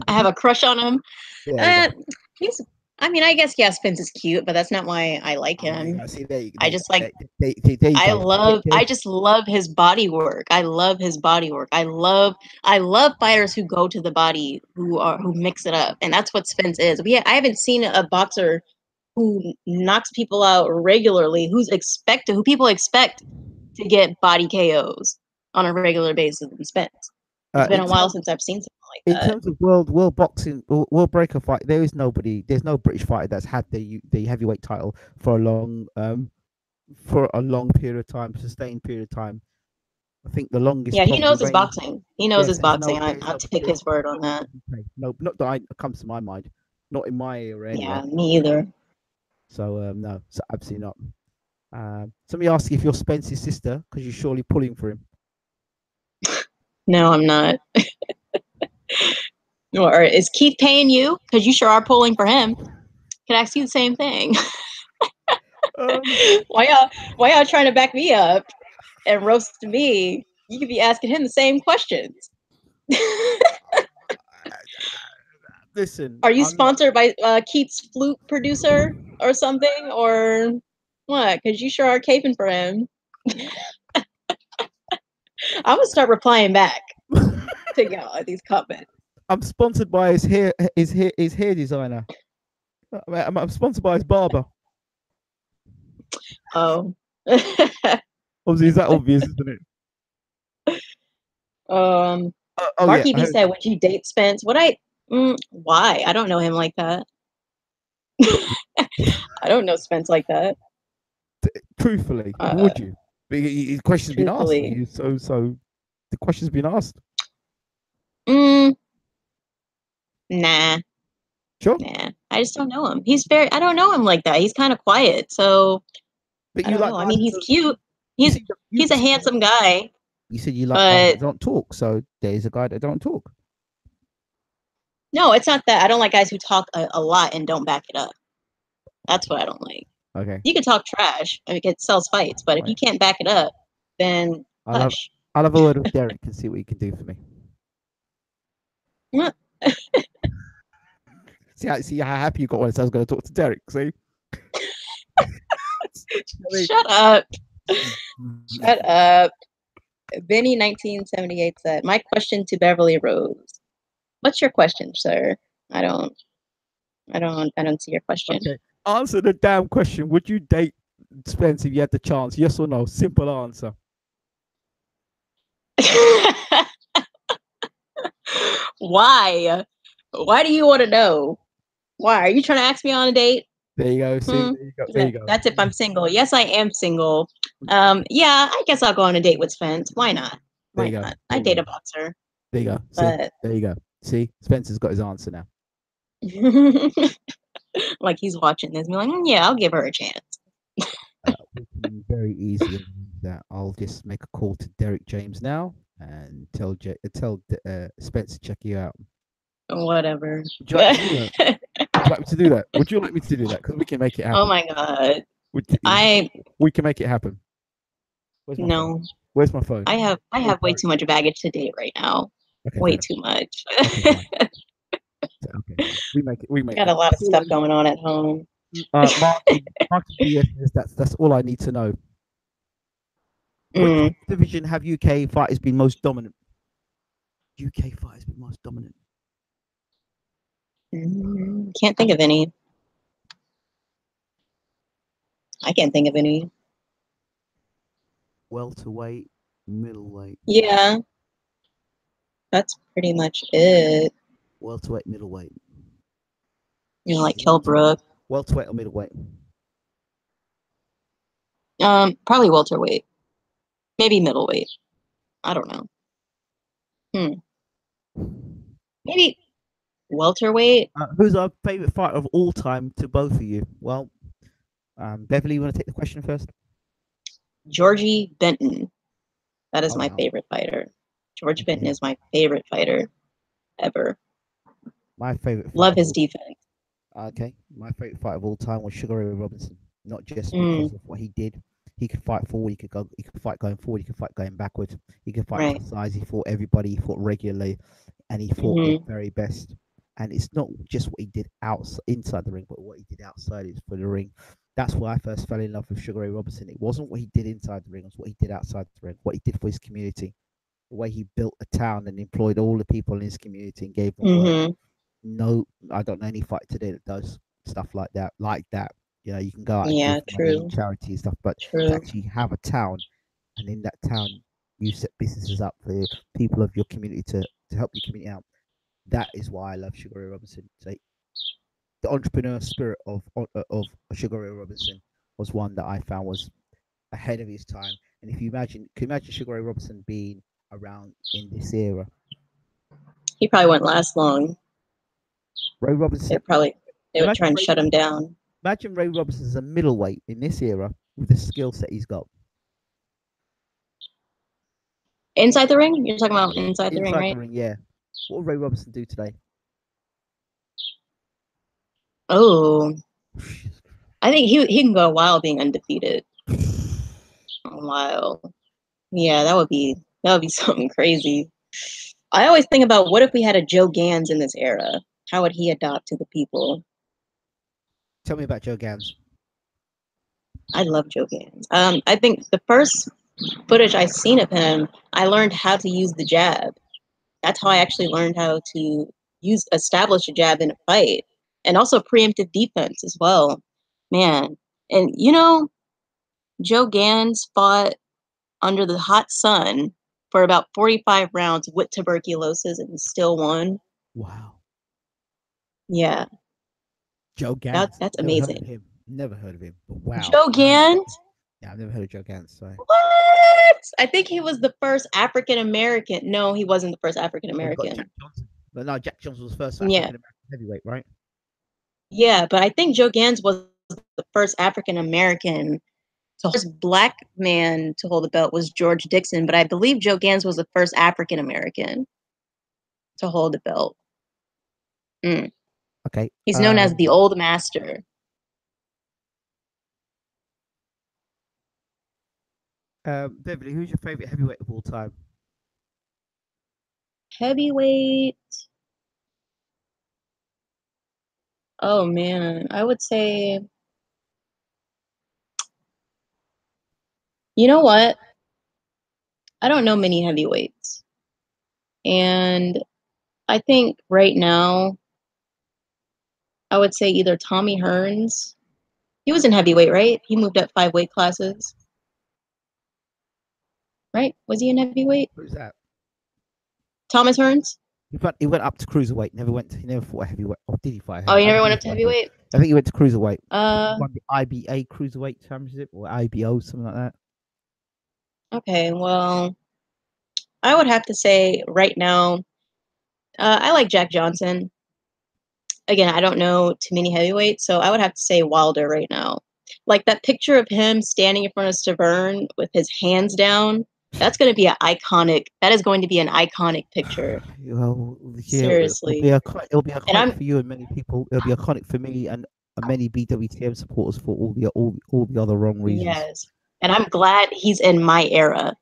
Speaker 2: have a crush on him. Yeah, I mean, I guess, yeah, Spence is cute, but that's not why I like him. I just like, I just love his body work. I love his body work. I love fighters who go to the body, who mix it up. And that's what Spence is. I haven't seen a boxer who knocks people out regularly, who people expect to get body KOs on a regular basis in Spence. It's been a while since I've seen something like that.
Speaker 1: In terms of world boxing, world breaker fight, there's no British fighter that's had the heavyweight title for a long period of time, sustained period of time. I think the longest.
Speaker 2: Yeah, he knows his boxing. He knows his boxing. I'll take his word on that.
Speaker 1: No, not that comes to my mind. Not in my era. Anyway.
Speaker 2: Yeah, me either.
Speaker 1: So no, so absolutely not. Somebody asked if you're Spence's sister because you're surely pulling for him.
Speaker 2: No, I'm not. Or is Keith paying you? Because you sure are pulling for him. Can I ask you the same thing? Why y'all trying to back me up and roast me? You could be asking him the same questions.
Speaker 1: Listen,
Speaker 2: are you sponsored by Keith's flute producer or something, or what? Because you sure are caping for him. I'm gonna start replying back to y'all these comments.
Speaker 1: I'm sponsored by his hair designer. I'm sponsored by his barber.
Speaker 2: Oh.
Speaker 1: Obviously, is that obvious, isn't it?
Speaker 2: Marky B said, "Would you date Spence?" Why? I don't know him like that. I don't know Spence like that.
Speaker 1: Truthfully, would you? The question's been asked. So the question's been asked.
Speaker 2: Nah.
Speaker 1: Sure.
Speaker 2: Nah. I just don't know him. I don't know him like that. He's kind of quiet. So
Speaker 1: but
Speaker 2: I don't know. I mean, he's cute. He's a handsome guy.
Speaker 1: You said you like guys that don't talk, so there's a guy that don't talk.
Speaker 2: No, it's not that. I don't like guys who talk a lot and don't back it up. That's what I don't like.
Speaker 1: Okay.
Speaker 2: You can talk trash. I mean, it sells fights, but if you can't back it up, then hush.
Speaker 1: I'll have a word with Derek and see what he can do for me.
Speaker 2: What?
Speaker 1: See how happy you got when I was going to talk to Derek. See?
Speaker 2: Shut up. Shut up. Vinny 1978 said, "My question to Beverly Rose. What's your question, sir? I don't see your question."
Speaker 1: Okay. Answer the damn question. Would you date Spence if you had the chance? Yes or no? Simple answer.
Speaker 2: Why? Why do you want to know? Why? Are you trying to ask me on a date?
Speaker 1: There you go. See, there you go.
Speaker 2: That's if I'm single. Yes, I am single. Yeah, I guess I'll go on a date with Spence. Why not? Why not? I date a boxer.
Speaker 1: There you go. See, there you go. See, Spencer's got his answer now.
Speaker 2: Like he's watching this and be like, yeah, I'll give her a chance.
Speaker 1: We can very easily arrange that. I'll just make a call to Derek James now and tell Spence to check you out.
Speaker 2: Whatever.
Speaker 1: Would you like to do that? Would you like me to do that? Would you like me to do that? Because we can make it
Speaker 2: Oh
Speaker 1: happen.
Speaker 2: my god.
Speaker 1: We, we can make it happen. Where's my phone?
Speaker 2: No.
Speaker 1: Where's my phone?
Speaker 2: I have way too much baggage to date right now.
Speaker 1: Okay,
Speaker 2: Way
Speaker 1: fine.
Speaker 2: too much.
Speaker 1: Okay, fine. Okay, fine. We make it. We make
Speaker 2: Got
Speaker 1: it.
Speaker 2: a lot of stuff going on at home.
Speaker 1: Martin BS, that's all I need to know. Which division have UK fighters been most dominant? UK fighters been most dominant.
Speaker 2: Can't think of any. I can't think of any.
Speaker 1: Welterweight, middleweight.
Speaker 2: Yeah. That's pretty much it.
Speaker 1: Welterweight, middleweight.
Speaker 2: You know, like Kell Brook.
Speaker 1: Welterweight or middleweight?
Speaker 2: Probably welterweight. Maybe middleweight. I don't know. Maybe welterweight.
Speaker 1: Who's our favorite fighter of all time to both of you? Well, Beverly, you want to take the question first?
Speaker 2: Georgie Benton. That is my favorite fighter. George Benton is my favorite fighter ever.
Speaker 1: My favorite.
Speaker 2: Love his defense.
Speaker 1: Okay, my favorite fight of all time was Sugar Ray Robinson. Not just because of what he did. He could fight forward. He could fight going forward. He could fight going backwards. He could fight for size. He fought everybody. He fought regularly, and he fought the very best. And it's not just what he did inside the ring, but what he did outside it for the ring. That's why I first fell in love with Sugar Ray Robinson. It wasn't what he did inside the ring; it was what he did outside the ring. What he did for his community, the way he built a town and employed all the people in his community and gave them work. No, I don't know any fight today that does stuff like that. You know, you can go out and give money and charity and stuff, but to actually have a town, and in that town you set businesses up for people of your community to help your community out. That is why I love Sugar Ray Robinson. The entrepreneur spirit of Sugar Ray Robinson was one that I found was ahead of his time. And if you can you imagine Sugar Ray Robinson being around in this era?
Speaker 2: He probably wouldn't last long.
Speaker 1: Ray Robinson.
Speaker 2: They would try and shut him down.
Speaker 1: Imagine Ray Robinson as a middleweight in this era with the skill set he's got.
Speaker 2: Inside the ring? You're talking about inside the ring, right?
Speaker 1: Inside the ring, yeah. What would Ray Robinson do today?
Speaker 2: Oh, I think he can go a while being undefeated. A while, yeah, that would be something crazy. I always think about what if we had a Joe Gans in this era? How would he adapt to the people?
Speaker 1: Tell me about Joe Gans.
Speaker 2: I love Joe Gans. I think the first footage I seen of him, I learned how to use the jab. That's how I actually learned how to establish a jab in a fight, and also preemptive defense as well. Man, and you know, Joe Gans fought under the hot sun for about 45 rounds with tuberculosis and still won.
Speaker 1: Wow.
Speaker 2: Yeah.
Speaker 1: Joe Gans.
Speaker 2: That's amazing.
Speaker 1: Never heard of him. But wow.
Speaker 2: Joe Gans?
Speaker 1: Yeah, I've never heard of Joe Gans. So.
Speaker 2: What? I think he was the first African American. No, he wasn't the first African American.
Speaker 1: Jack Johnson. But no, Jack Johnson was the first African American heavyweight, right?
Speaker 2: Yeah, but I think Joe Gans was the first African American. So the first black man to hold the belt was George Dixon, but I believe Joe Gans was the first African American to hold the belt.
Speaker 1: Okay.
Speaker 2: He's known as the Old Master.
Speaker 1: Beverly, who's your favorite heavyweight of all time?
Speaker 2: Heavyweight. Oh man, I would say. You know what? I don't know many heavyweights. And I think right now, I would say either Tommy Hearns. He was in heavyweight, right? He moved up 5 weight classes. Right? Was he in heavyweight?
Speaker 1: Who's that?
Speaker 2: Thomas Hearns?
Speaker 1: He went up to cruiserweight. He never fought a heavyweight. Or did he fight?
Speaker 2: Oh, he never went up to heavyweight?
Speaker 1: I think he went to cruiserweight. Won the IBA cruiserweight championship or IBO, something like that.
Speaker 2: Okay, well, I would have to say right now, I like Jack Johnson. again, I don't know too many heavyweights, so I would have to say Wilder right now. Like that picture of him standing in front of Stavern with his hands down, that's going to be an iconic. That is going to be an iconic picture.
Speaker 1: Well, yeah,
Speaker 2: Seriously.
Speaker 1: it'll be
Speaker 2: And
Speaker 1: iconic for you and many people. It'll be iconic for me and many BWTM supporters for all the other wrong reasons.
Speaker 2: yes. And I'm glad he's in my era.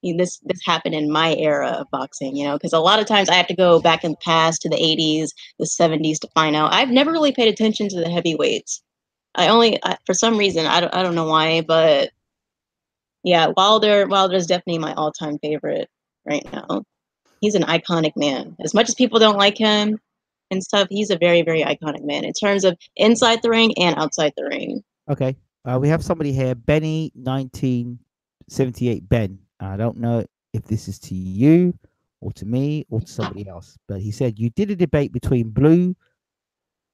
Speaker 2: This happened in my era of boxing, because a lot of times I have to go back in the past to the 80s, the 70s to find out. I've never really paid attention to the heavyweights. For some reason, I don't know why, but yeah, Wilder's definitely my all-time favorite right now. He's an iconic man. As much as people don't like him and stuff, he's a very, very iconic man in terms of inside the ring and outside the ring.
Speaker 1: Okay, we have somebody here, Benny 1978 Ben. I don't know if this is to you or to me or to somebody else, but he said you did a debate between Blue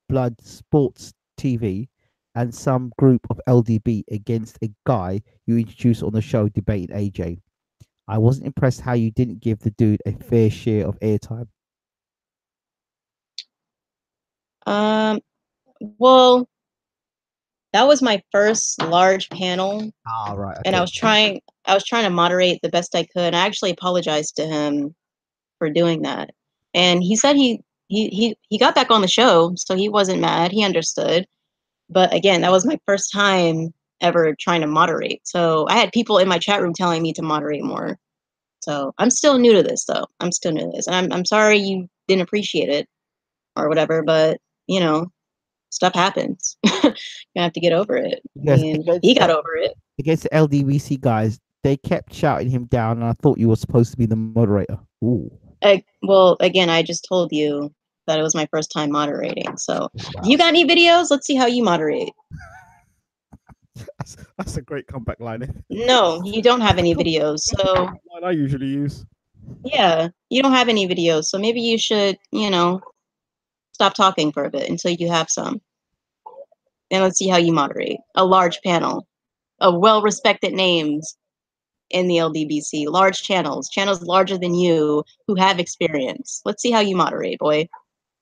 Speaker 1: Blood Sports TV and some group of LDB against a guy you introduced on the show debating AJ. I wasn't impressed how you didn't give the dude a fair share of airtime.
Speaker 2: Well, that was my first large panel,
Speaker 1: Ah, right.
Speaker 2: and
Speaker 1: Okay.
Speaker 2: I was trying to moderate the best I could. I actually apologized to him for doing that, and he said he got back on the show, so he wasn't mad. He understood. But again, that was my first time ever trying to moderate. So I had people in my chat room telling me to moderate more. So I'm still new to this, though. I'm still new to this, and I'm sorry you didn't appreciate it or whatever. But stuff happens. You have to get over it. I
Speaker 1: Yes,
Speaker 2: mean, he got over it.
Speaker 1: against the LDBC guys, they kept shouting him down, and I thought you were supposed to be the moderator. Ooh.
Speaker 2: Well, again, I just told you that it was my first time moderating. So,
Speaker 1: Wow.
Speaker 2: you got any videos? Let's see how you moderate.
Speaker 1: That's a great comeback line.
Speaker 2: No, you don't have any videos. So,
Speaker 1: Line I usually use.
Speaker 2: yeah, you don't have any videos. So maybe you should, stop talking for a bit until you have some. And let's see how you moderate. A large panel of well-respected names in the LDBC, large channels larger than you who have experience. Let's see how you moderate, boy.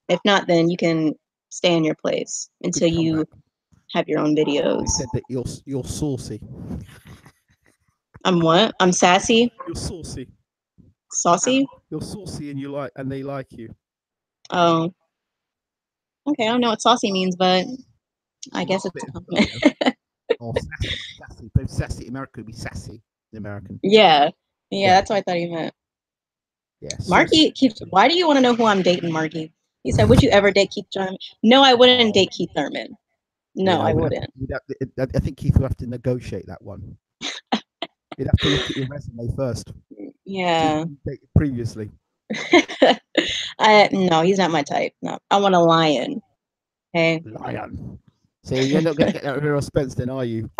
Speaker 2: If not, then you can stay in your place until you have your own videos.
Speaker 1: They said that you're saucy.
Speaker 2: I'm what? I'm sassy?
Speaker 1: You're saucy.
Speaker 2: Saucy?
Speaker 1: You're saucy, and they like you.
Speaker 2: Oh. Okay, I don't know what saucy means, but I guess it's a compliment.
Speaker 1: Or sassy. But sassy, America would be sassy. The American.
Speaker 2: Yeah, that's what I thought he meant.
Speaker 1: Yeah.
Speaker 2: Marky keeps. Why do you want to know who I'm dating, Marky? He said, "Would you ever date Keith Thurman?" No, I wouldn't date Keith Thurman. No, I wouldn't.
Speaker 1: I think Keith would have to negotiate that one. You'd have to look at your resume first.
Speaker 2: Yeah.
Speaker 1: Previously.
Speaker 2: No, he's not my type. No, I want a lion. Okay.
Speaker 1: Lion. So you're not going to get that Errol Spence, then, are you?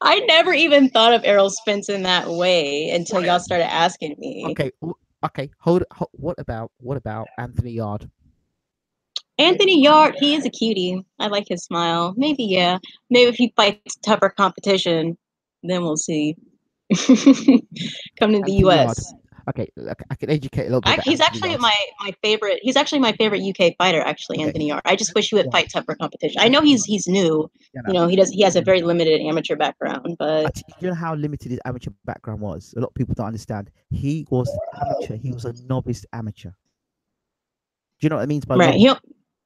Speaker 2: I never even thought of Errol Spence in that way until y'all started asking me.
Speaker 1: Okay. Hold. What about Anthony Yard?
Speaker 2: Anthony Yard, he is a cutie. I like his smile. Maybe, yeah. Maybe if he fights tougher competition, then we'll see. Come to the US.
Speaker 1: Yard. Okay, I can educate a little bit.
Speaker 2: He's actually my favorite. He's actually my favorite UK fighter. Actually, okay. Anthony Yard. I just wish he would fight tougher competition. I know he's new. He has a very limited amateur background, but
Speaker 1: you know how limited his amateur background was. A lot of people don't understand. He was amateur. He was a novice amateur. Do you know what it means by
Speaker 2: right?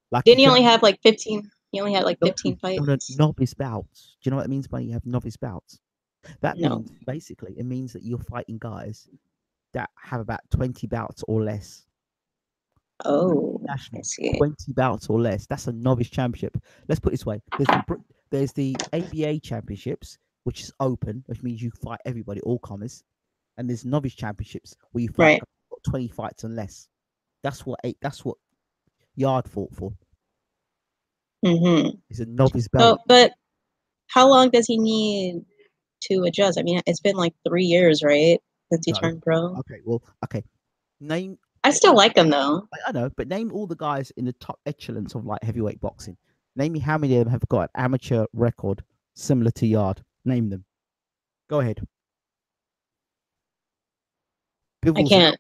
Speaker 1: Like,
Speaker 2: didn't he only have like 15? He only had like 15 fights.
Speaker 1: Novice bouts. Do you know what it means by you have novice bouts? That means basically it means that you're fighting guys that have about 20 bouts or less.
Speaker 2: Oh, I see.
Speaker 1: 20 bouts or less. That's a novice championship. Let's put it this way: there's the ABA championships, which is open, which means you fight everybody, all comers, and there's novice championships where you fight 20 fights and less. That's what Yard fought for.
Speaker 2: Mm-hmm.
Speaker 1: He's a novice belt.
Speaker 2: So, but how long does he need to adjust? I mean, it's been like 3 years, right, since he turned pro.
Speaker 1: Okay. Name.
Speaker 2: I still like him though.
Speaker 1: I know, but name all the guys in the top echelons of like heavyweight boxing. Name me how many of them have got an amateur record similar to Yard. Name them. Go ahead.
Speaker 2: I can't.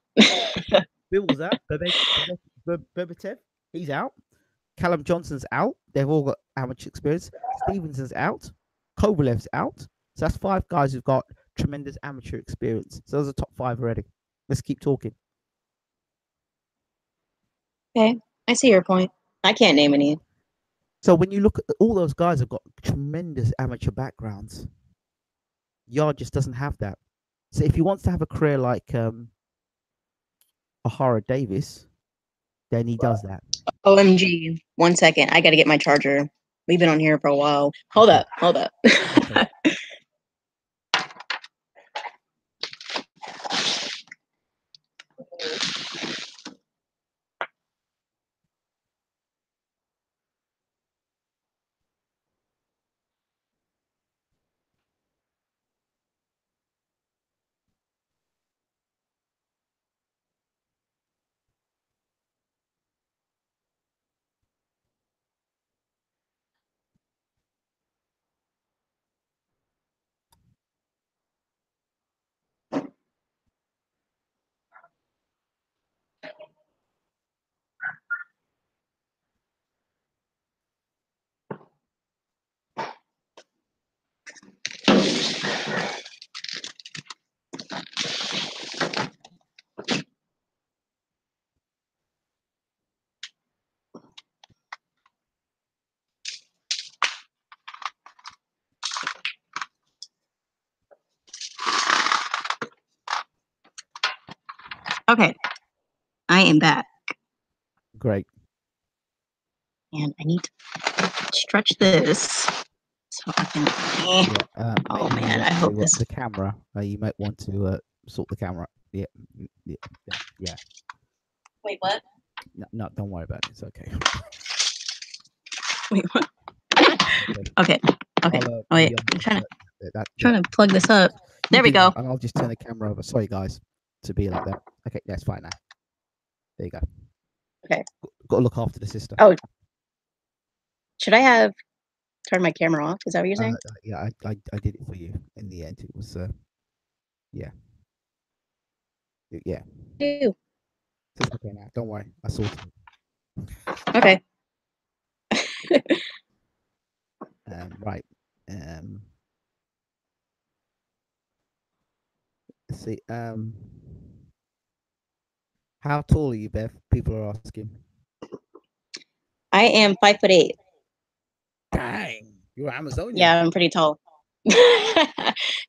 Speaker 1: Bill's out. Berbatev, he's out. Callum Johnson's out. They've all got amateur experience. Stevenson's out. Kovalev's out. So that's 5 guys who've got tremendous amateur experience. So those are top 5 already. Let's keep talking.
Speaker 2: Okay, I see your point. I can't name any.
Speaker 1: So when you look at all those guys have got tremendous amateur backgrounds. Yard just doesn't have that. So if he wants to have a career like O'Hara Davis, then he does that.
Speaker 2: OMG. 1 second. I got to get my charger. We've been on here for a while. Hold up.
Speaker 1: Okay.
Speaker 2: Okay, I am back.
Speaker 1: Great.
Speaker 2: And I need to stretch this so I can. Oh man, I hope this.
Speaker 1: The camera. You might want to sort the camera. Yeah.
Speaker 2: Wait, what?
Speaker 1: No, don't worry about it. It's okay.
Speaker 2: Wait, what? Okay. Wait, I'm trying to plug this up. There we go.
Speaker 1: And I'll just turn the camera over. Sorry, guys, to be like that. Okay, that's fine now. There you go.
Speaker 2: Okay.
Speaker 1: Got to look after the sister.
Speaker 2: Oh, should I have turned my camera off? Is that what you're saying?
Speaker 1: Yeah, I did it for you in the end. It was yeah. Yeah.
Speaker 2: Ew.
Speaker 1: It's okay now. Don't worry. I sorted it.
Speaker 2: Okay.
Speaker 1: Right. Let's see. How tall are you, Bev? People are asking.
Speaker 2: I am 5'8".
Speaker 1: Dang, you're Amazonian.
Speaker 2: Yeah, I'm pretty tall.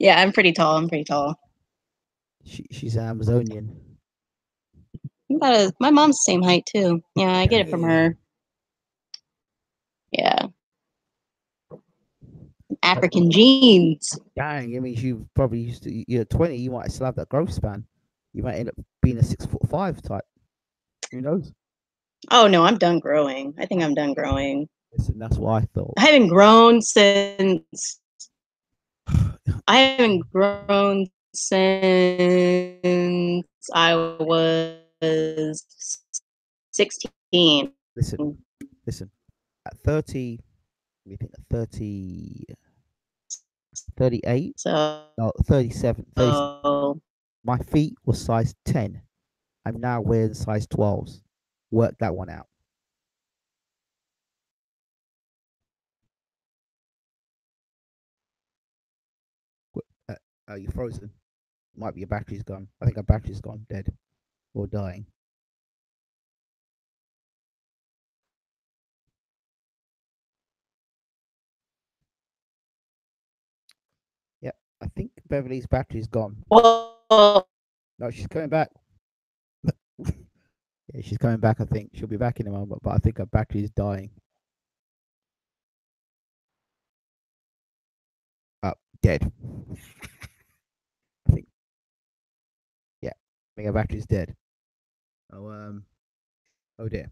Speaker 2: Yeah, I'm pretty tall.
Speaker 1: She's Amazonian.
Speaker 2: My mom's the same height too. Yeah, I get it from her. Yeah. African genes.
Speaker 1: Dang, I mean, you probably used to. You're 20. You might still have that growth span. You might end up being a 6'5" type. Who knows?
Speaker 2: Oh no, I'm done growing. I think I'm done growing.
Speaker 1: Listen, that's what I thought.
Speaker 2: I haven't grown since. I was 16.
Speaker 1: Listen. At 30, let me think. 30, 38.
Speaker 2: So
Speaker 1: No, 37. My feet were size 10. I'm now wearing size 12s. Work that one out. Are you frozen? Might be your battery's gone. I think our battery's gone, dead or dying. Yep, I think Beverly's battery's gone.
Speaker 2: Whoa.
Speaker 1: No, she's coming back. Yeah, she's coming back. I think she'll be back in a moment, but I think her battery's dying. Dead. I think. Yeah, I think her battery's dead. Oh dear.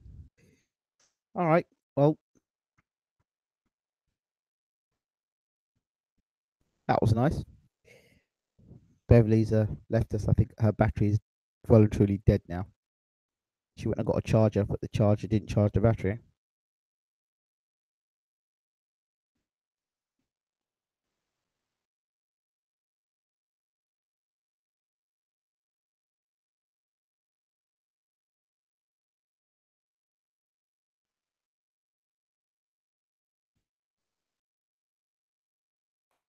Speaker 1: All right. Well, that was nice. Beverly's left us. I think her battery is well and truly dead now. She went and got a charger, but the charger didn't charge the battery.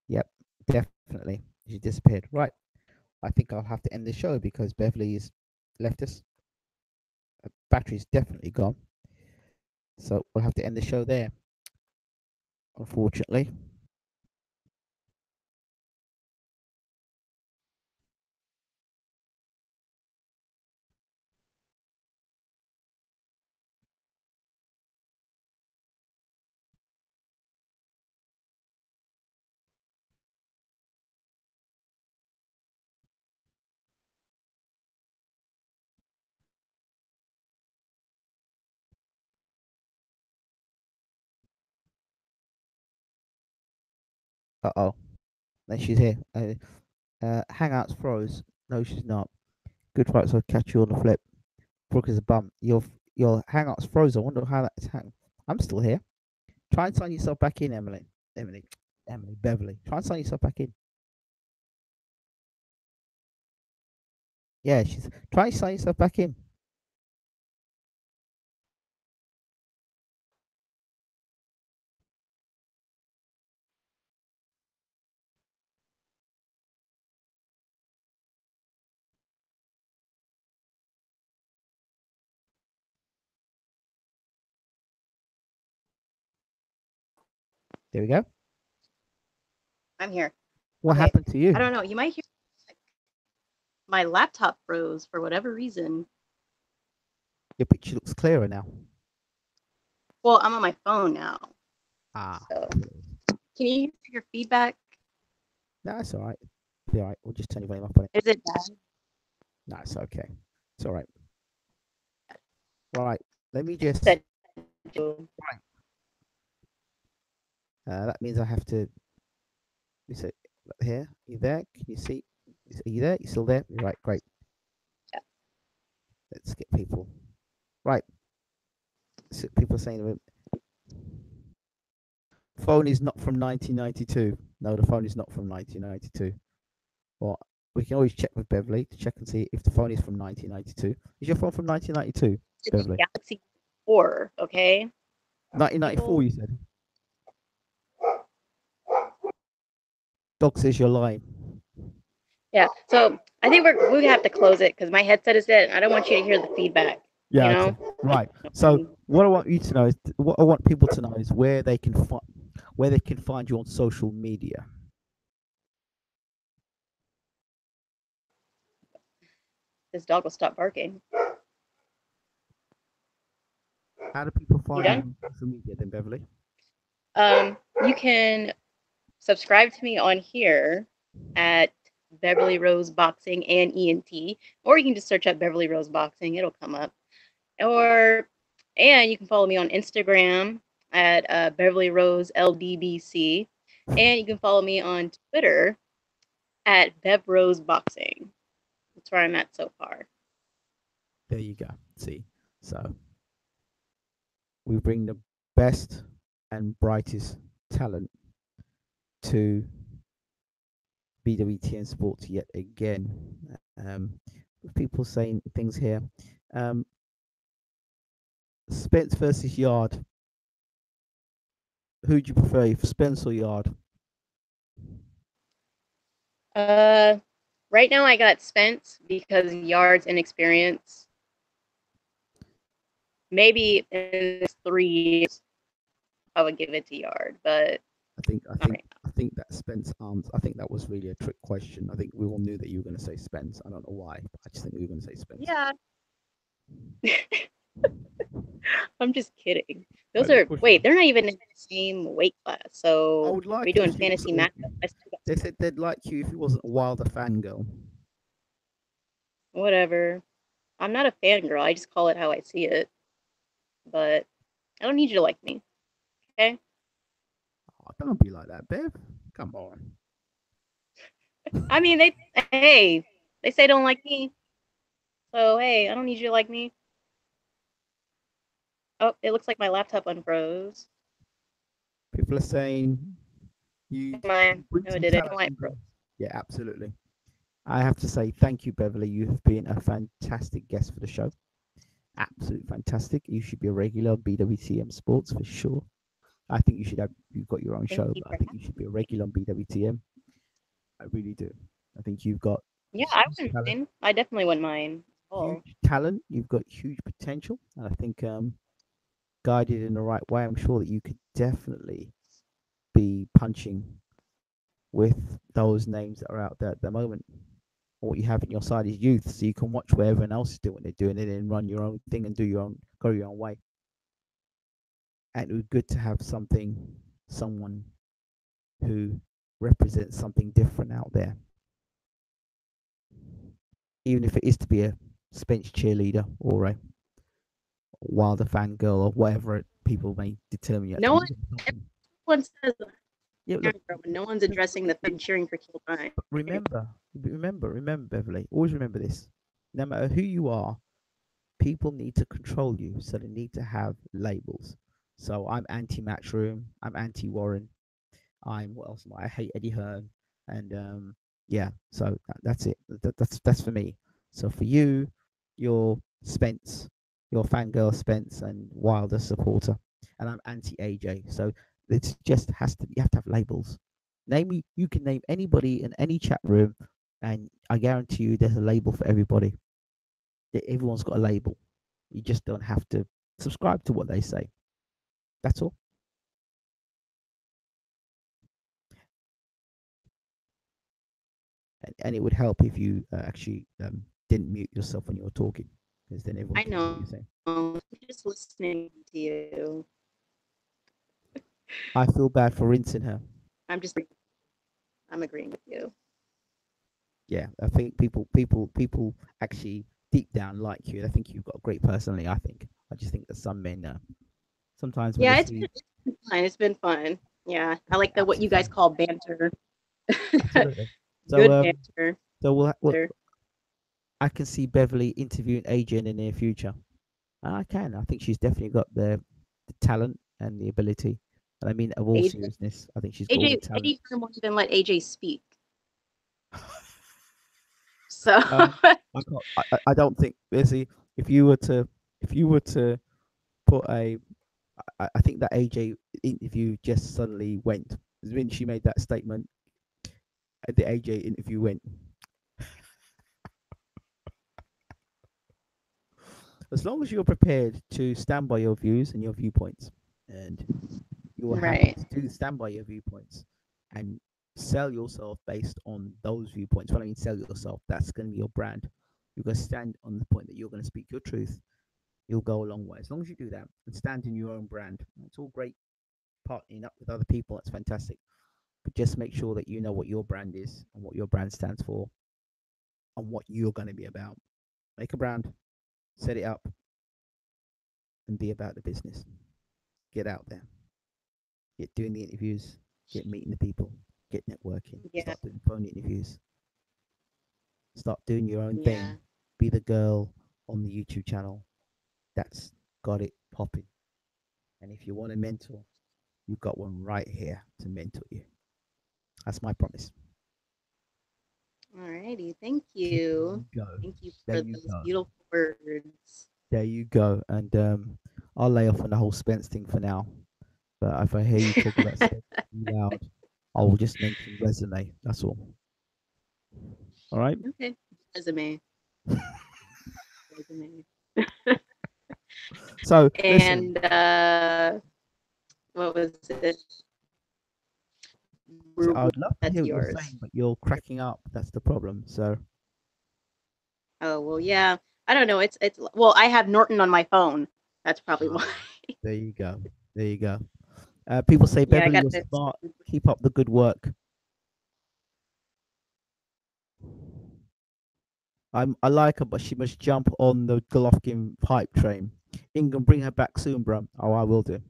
Speaker 1: Yep, definitely. She disappeared. Right. I think I'll have to end the show because Beverly has left us. Battery's definitely gone. So we'll have to end the show there, unfortunately. Uh-oh. Then she's here. Hangouts froze. No, she's not. Good fight, so I'll catch you on the flip. Brooke is a bum. Your hangouts froze. I wonder how that's hang. I'm still here. Try and sign yourself back in, Emily. Emily, Beverly. Try and sign yourself back in. Yeah, she's try and sign yourself back in. There we go.
Speaker 2: I'm here.
Speaker 1: What
Speaker 2: Okay.
Speaker 1: happened to you?
Speaker 2: I don't know. You might hear my laptop froze for whatever reason.
Speaker 1: Your picture looks clearer now.
Speaker 2: Well, I'm on my phone now.
Speaker 1: Ah.
Speaker 2: So, can you hear your feedback?
Speaker 1: No, it's all right. Be all right. We'll just turn your volume up on it.
Speaker 2: Is it bad?
Speaker 1: No, it's okay. It's all right. Right. Let me just.
Speaker 2: Said-
Speaker 1: Right. That means I have to. You say here. You there? Can you see? Are you there? You still there? Right. Great.
Speaker 2: Yeah.
Speaker 1: Let's get people. Right. So people are saying phone is not from 1992. No, the phone is not from 1992. Well, we can always check with Beverly to check and see if the phone is from 1992. Is your phone from 1992, Beverly?
Speaker 2: Galaxy 4, okay?
Speaker 1: 1994, you said. Dog says you're lying.
Speaker 2: Yeah. So I think we have to close it because my headset is dead. I don't want you to hear the feedback.
Speaker 1: Yeah.
Speaker 2: You know?
Speaker 1: Okay. Right. So what I want you to know is what I want people to know is where they can find you on social media.
Speaker 2: This dog will stop barking.
Speaker 1: How do people find you
Speaker 2: done?
Speaker 1: on social media then, Beverly?
Speaker 2: You can subscribe to me on here at Beverly Rose Boxing and ENT, or you can just search up Beverly Rose Boxing. It'll come up. And you can follow me on Instagram at Beverly Rose LDBC, and you can follow me on Twitter at Bev Rose Boxing. That's where I'm at so far.
Speaker 1: There you go. See, so we bring the best and brightest talent to BWTM Sports yet again. People saying things here. Spence versus Yard. Who do you prefer, Spence or Yard?
Speaker 2: Right now I got Spence because Yard's inexperience. Maybe in 3 years I would give it to Yard, but
Speaker 1: I think that Spence I think that was really a trick question. I think we all knew that you were going to say Spence. I don't know why, but I just think you were going to say Spence.
Speaker 2: Yeah. I'm just kidding. Those are wait, they're not even in the same weight class. So we're doing fantasy matchup.
Speaker 1: They said they'd like you if you wasn't a Wilder fangirl.
Speaker 2: Whatever. I'm not a fangirl. I just call it how I see it. But I don't need you to like me. Okay?
Speaker 1: Oh, don't be like that, Bev. Come on.
Speaker 2: I mean, they say don't like me. So hey, I don't need you to like me. Oh, it looks like my laptop unfroze.
Speaker 1: People are saying you.
Speaker 2: No, it didn't.
Speaker 1: Yeah, absolutely. I have to say thank you, Beverly. You have been a fantastic guest for the show. Absolutely fantastic. You should be a regular on BWTM Sports for sure. I think you've got your own
Speaker 2: Thank
Speaker 1: show,
Speaker 2: you
Speaker 1: but I
Speaker 2: for
Speaker 1: think you should be a regular on BWTM. I really do. I think you've got
Speaker 2: Yeah, I
Speaker 1: huge
Speaker 2: wouldn't
Speaker 1: talent,
Speaker 2: mind. I definitely wouldn't mind. Oh,
Speaker 1: huge talent. You've got huge potential, and I think guided in the right way, I'm sure that you could definitely be punching with those names that are out there at the moment. What you have in your side is youth, so you can watch what everyone else is doing what they're doing, and then run your own thing and go your own way. And it would be good to have someone who represents something different out there, even if it is to be a Spence cheerleader or a Wilder fangirl or whatever people may determine you to
Speaker 2: no
Speaker 1: be.
Speaker 2: one, everyone says
Speaker 1: Yeah, look,
Speaker 2: but no one's addressing the fact cheering for Kill Time.
Speaker 1: but remember, Beverly. Always remember this. No matter who you are, people need to control you, so they need to have labels. So I'm anti Matchroom. I'm anti Warren. I'm what else am I? I hate Eddie Hearn, and yeah. So that's it. That's for me. So for you, you're Spence, you're fangirl Spence and Wilder supporter, and I'm anti AJ. So it just has to. You have to have labels. Name me. You can name anybody in any chat room, and I guarantee you, there's a label for everybody. Everyone's got a label. You just don't have to subscribe to what they say. That's all. And it would help if you actually didn't mute yourself when you were talking, because then everyone
Speaker 2: I
Speaker 1: can hear what
Speaker 2: know.
Speaker 1: you're saying.
Speaker 2: I'm just listening to you.
Speaker 1: I feel bad for rinsing her.
Speaker 2: I'm agreeing with you.
Speaker 1: Yeah, I think people actually deep down like you. I think you've got a great personality. I just think that some men sometimes when
Speaker 2: Yeah,
Speaker 1: they
Speaker 2: it's
Speaker 1: see
Speaker 2: been fun. It's been fun. Yeah, I like the what you
Speaker 1: absolutely
Speaker 2: guys call banter.
Speaker 1: absolutely. So
Speaker 2: Good banter.
Speaker 1: so I can see Beverly interviewing AJ in the near future. I can. I think she's definitely got the talent and the ability. And I mean, of all
Speaker 2: AJ,
Speaker 1: seriousness, I think she's got all the talent.
Speaker 2: Eddie Hearn won't even let AJ speak. So
Speaker 1: I can't. I don't think. Busy. If you were to, if you were to put I think that AJ interview just suddenly went. When she made that statement, the AJ interview went. As long as you're prepared to stand by your views and your viewpoints, and you're happy
Speaker 2: right.
Speaker 1: to stand by your viewpoints and sell yourself based on those viewpoints. When I mean sell yourself, that's going to be your brand. You're going to stand on the point that you're going to speak your truth. You'll go a long way. As long as you do that and stand in your own brand, it's all great partnering up with other people. That's fantastic. But just make sure that you know what your brand is and what your brand stands for and what you're going to be about. Make a brand, set it up, and be about the business. Get out there, get doing the interviews, get meeting the people, get networking,
Speaker 2: Yeah.
Speaker 1: start doing phone interviews, start doing your own
Speaker 2: Yeah.
Speaker 1: thing. Be the girl on the YouTube channel that's got it popping. And if you want a mentor, you've got one right here to mentor you. That's my promise.
Speaker 2: Alrighty. Thank
Speaker 1: There
Speaker 2: you.
Speaker 1: you go.
Speaker 2: Thank you
Speaker 1: There
Speaker 2: for
Speaker 1: you
Speaker 2: those
Speaker 1: go.
Speaker 2: beautiful words.
Speaker 1: There you go. And I'll lay off on the whole Spence thing for now. But if I hear you talk about Spence too loud, I will just mention resume. That's all. All right.
Speaker 2: Okay. Resume. Resume.
Speaker 1: So listen,
Speaker 2: And what was it?
Speaker 1: so I would love to
Speaker 2: That's
Speaker 1: hear what you're
Speaker 2: yours.
Speaker 1: saying, but you're cracking up. That's the problem. So
Speaker 2: Oh well, yeah. I don't know. It's well, I have Norton on my phone. That's probably why.
Speaker 1: there you go. There you go. People say
Speaker 2: Yeah, I
Speaker 1: Beverly
Speaker 2: got
Speaker 1: was
Speaker 2: this.
Speaker 1: smart. Keep up the good work. I like her, but she must jump on the Golovkin hype train. Ingham, bring her back soon, bro. Oh, I will do.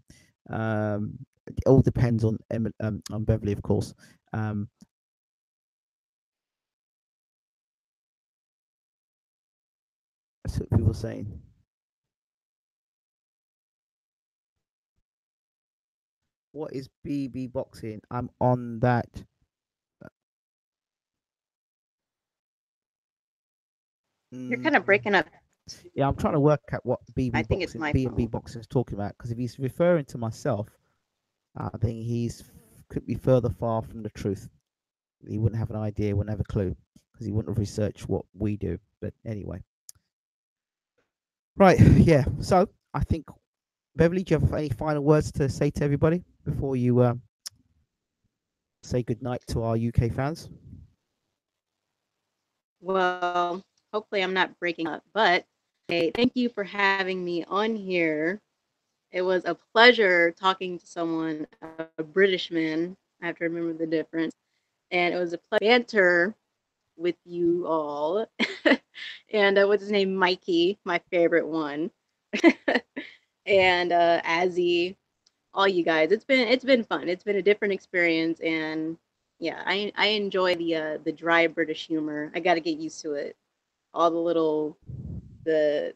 Speaker 1: It all depends on on Beverly, of course. Um, that's what people are saying. What is BB boxing? I'm on that.
Speaker 2: You're kind of breaking up.
Speaker 1: Yeah, I'm trying to work out what
Speaker 2: I
Speaker 1: BB
Speaker 2: think it's
Speaker 1: boxing,
Speaker 2: my
Speaker 1: B and B
Speaker 2: phone.
Speaker 1: boxing is talking about. Because if he's referring to myself, I think could be further far from the truth. He wouldn't have an idea, wouldn't have a clue, because he wouldn't have researched what we do. But anyway, right, yeah. So I think Beverly, do you have any final words to say to everybody before you say goodnight to our UK fans?
Speaker 2: Well, hopefully I'm not breaking up, but hey, thank you for having me on here. It was a pleasure talking to someone, a British man. I have to remember the difference. And it was a pleasure banter with you all. And what's his name? Mikey, my favorite one. And Azzy, all you guys. It's been fun. It's been a different experience, and yeah, I enjoy the dry British humor. I got to get used to it. All the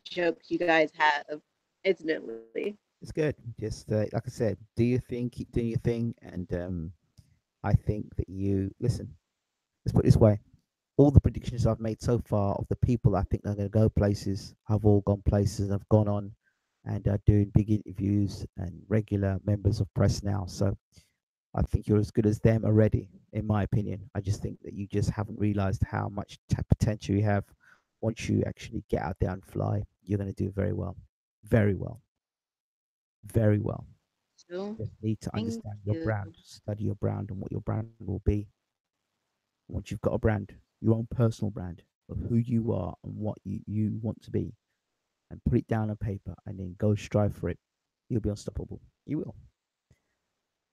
Speaker 2: jokes you guys have. It's deadly.
Speaker 1: It's good. Just like I said, do your thing, keep doing your thing, and I think that you listen. Let's put it this way: all the predictions I've made so far of the people I think are going to go places have all gone places and have gone on and are doing big interviews and regular members of press now. So I think you're as good as them already, in my opinion. I just think that you just haven't realized how much potential you have. Once you actually get out there and fly, you're going to do very well. Very well. Very well.
Speaker 2: So,
Speaker 1: Just need to
Speaker 2: thank
Speaker 1: understand your
Speaker 2: you.
Speaker 1: brand, study your brand and what your brand will be. Once you've got a brand, your own personal brand of who you are and what you want to be, and put it down on paper and then go strive for it, you'll be unstoppable. You will.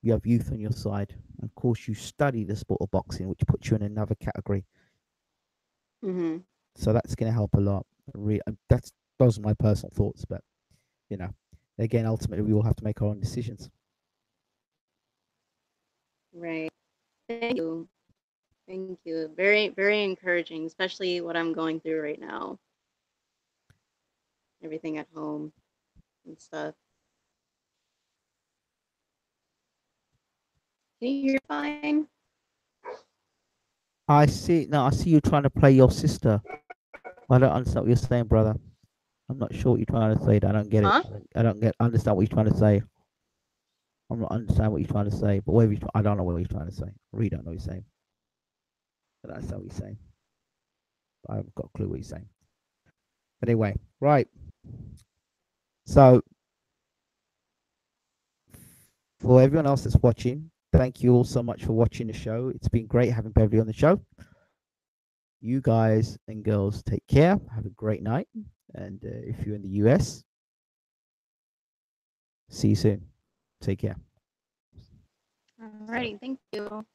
Speaker 1: You have youth on your side. And of course, you study the sport of boxing, which puts you in another category.
Speaker 2: Hmm.
Speaker 1: So that's going to help a lot. That's those are my personal thoughts, but you know, again, ultimately, we all have to make our own decisions.
Speaker 2: Right. Thank you. Thank you. Very, very encouraging, especially what I'm going through right now. Everything at home and stuff. Can you hear fine?
Speaker 1: I see. No, I see you trying to play your sister. I don't understand what you're saying, brother. I'm not sure what you're trying to say. I don't get it.
Speaker 2: Huh?
Speaker 1: I don't get understand what you're trying to say. I'm not understand what you're trying to say. But whatever I don't know what you're trying to say. I really don't know what you're saying. I don't understand what you're saying. I haven't got a clue what you're saying. But anyway, right. So for everyone else that's watching, thank you all so much for watching the show. It's been great having Beverly on the show. You guys and girls take care. Have a great night. And if you're in the US, see you soon. Take care.
Speaker 2: Alrighty, thank you.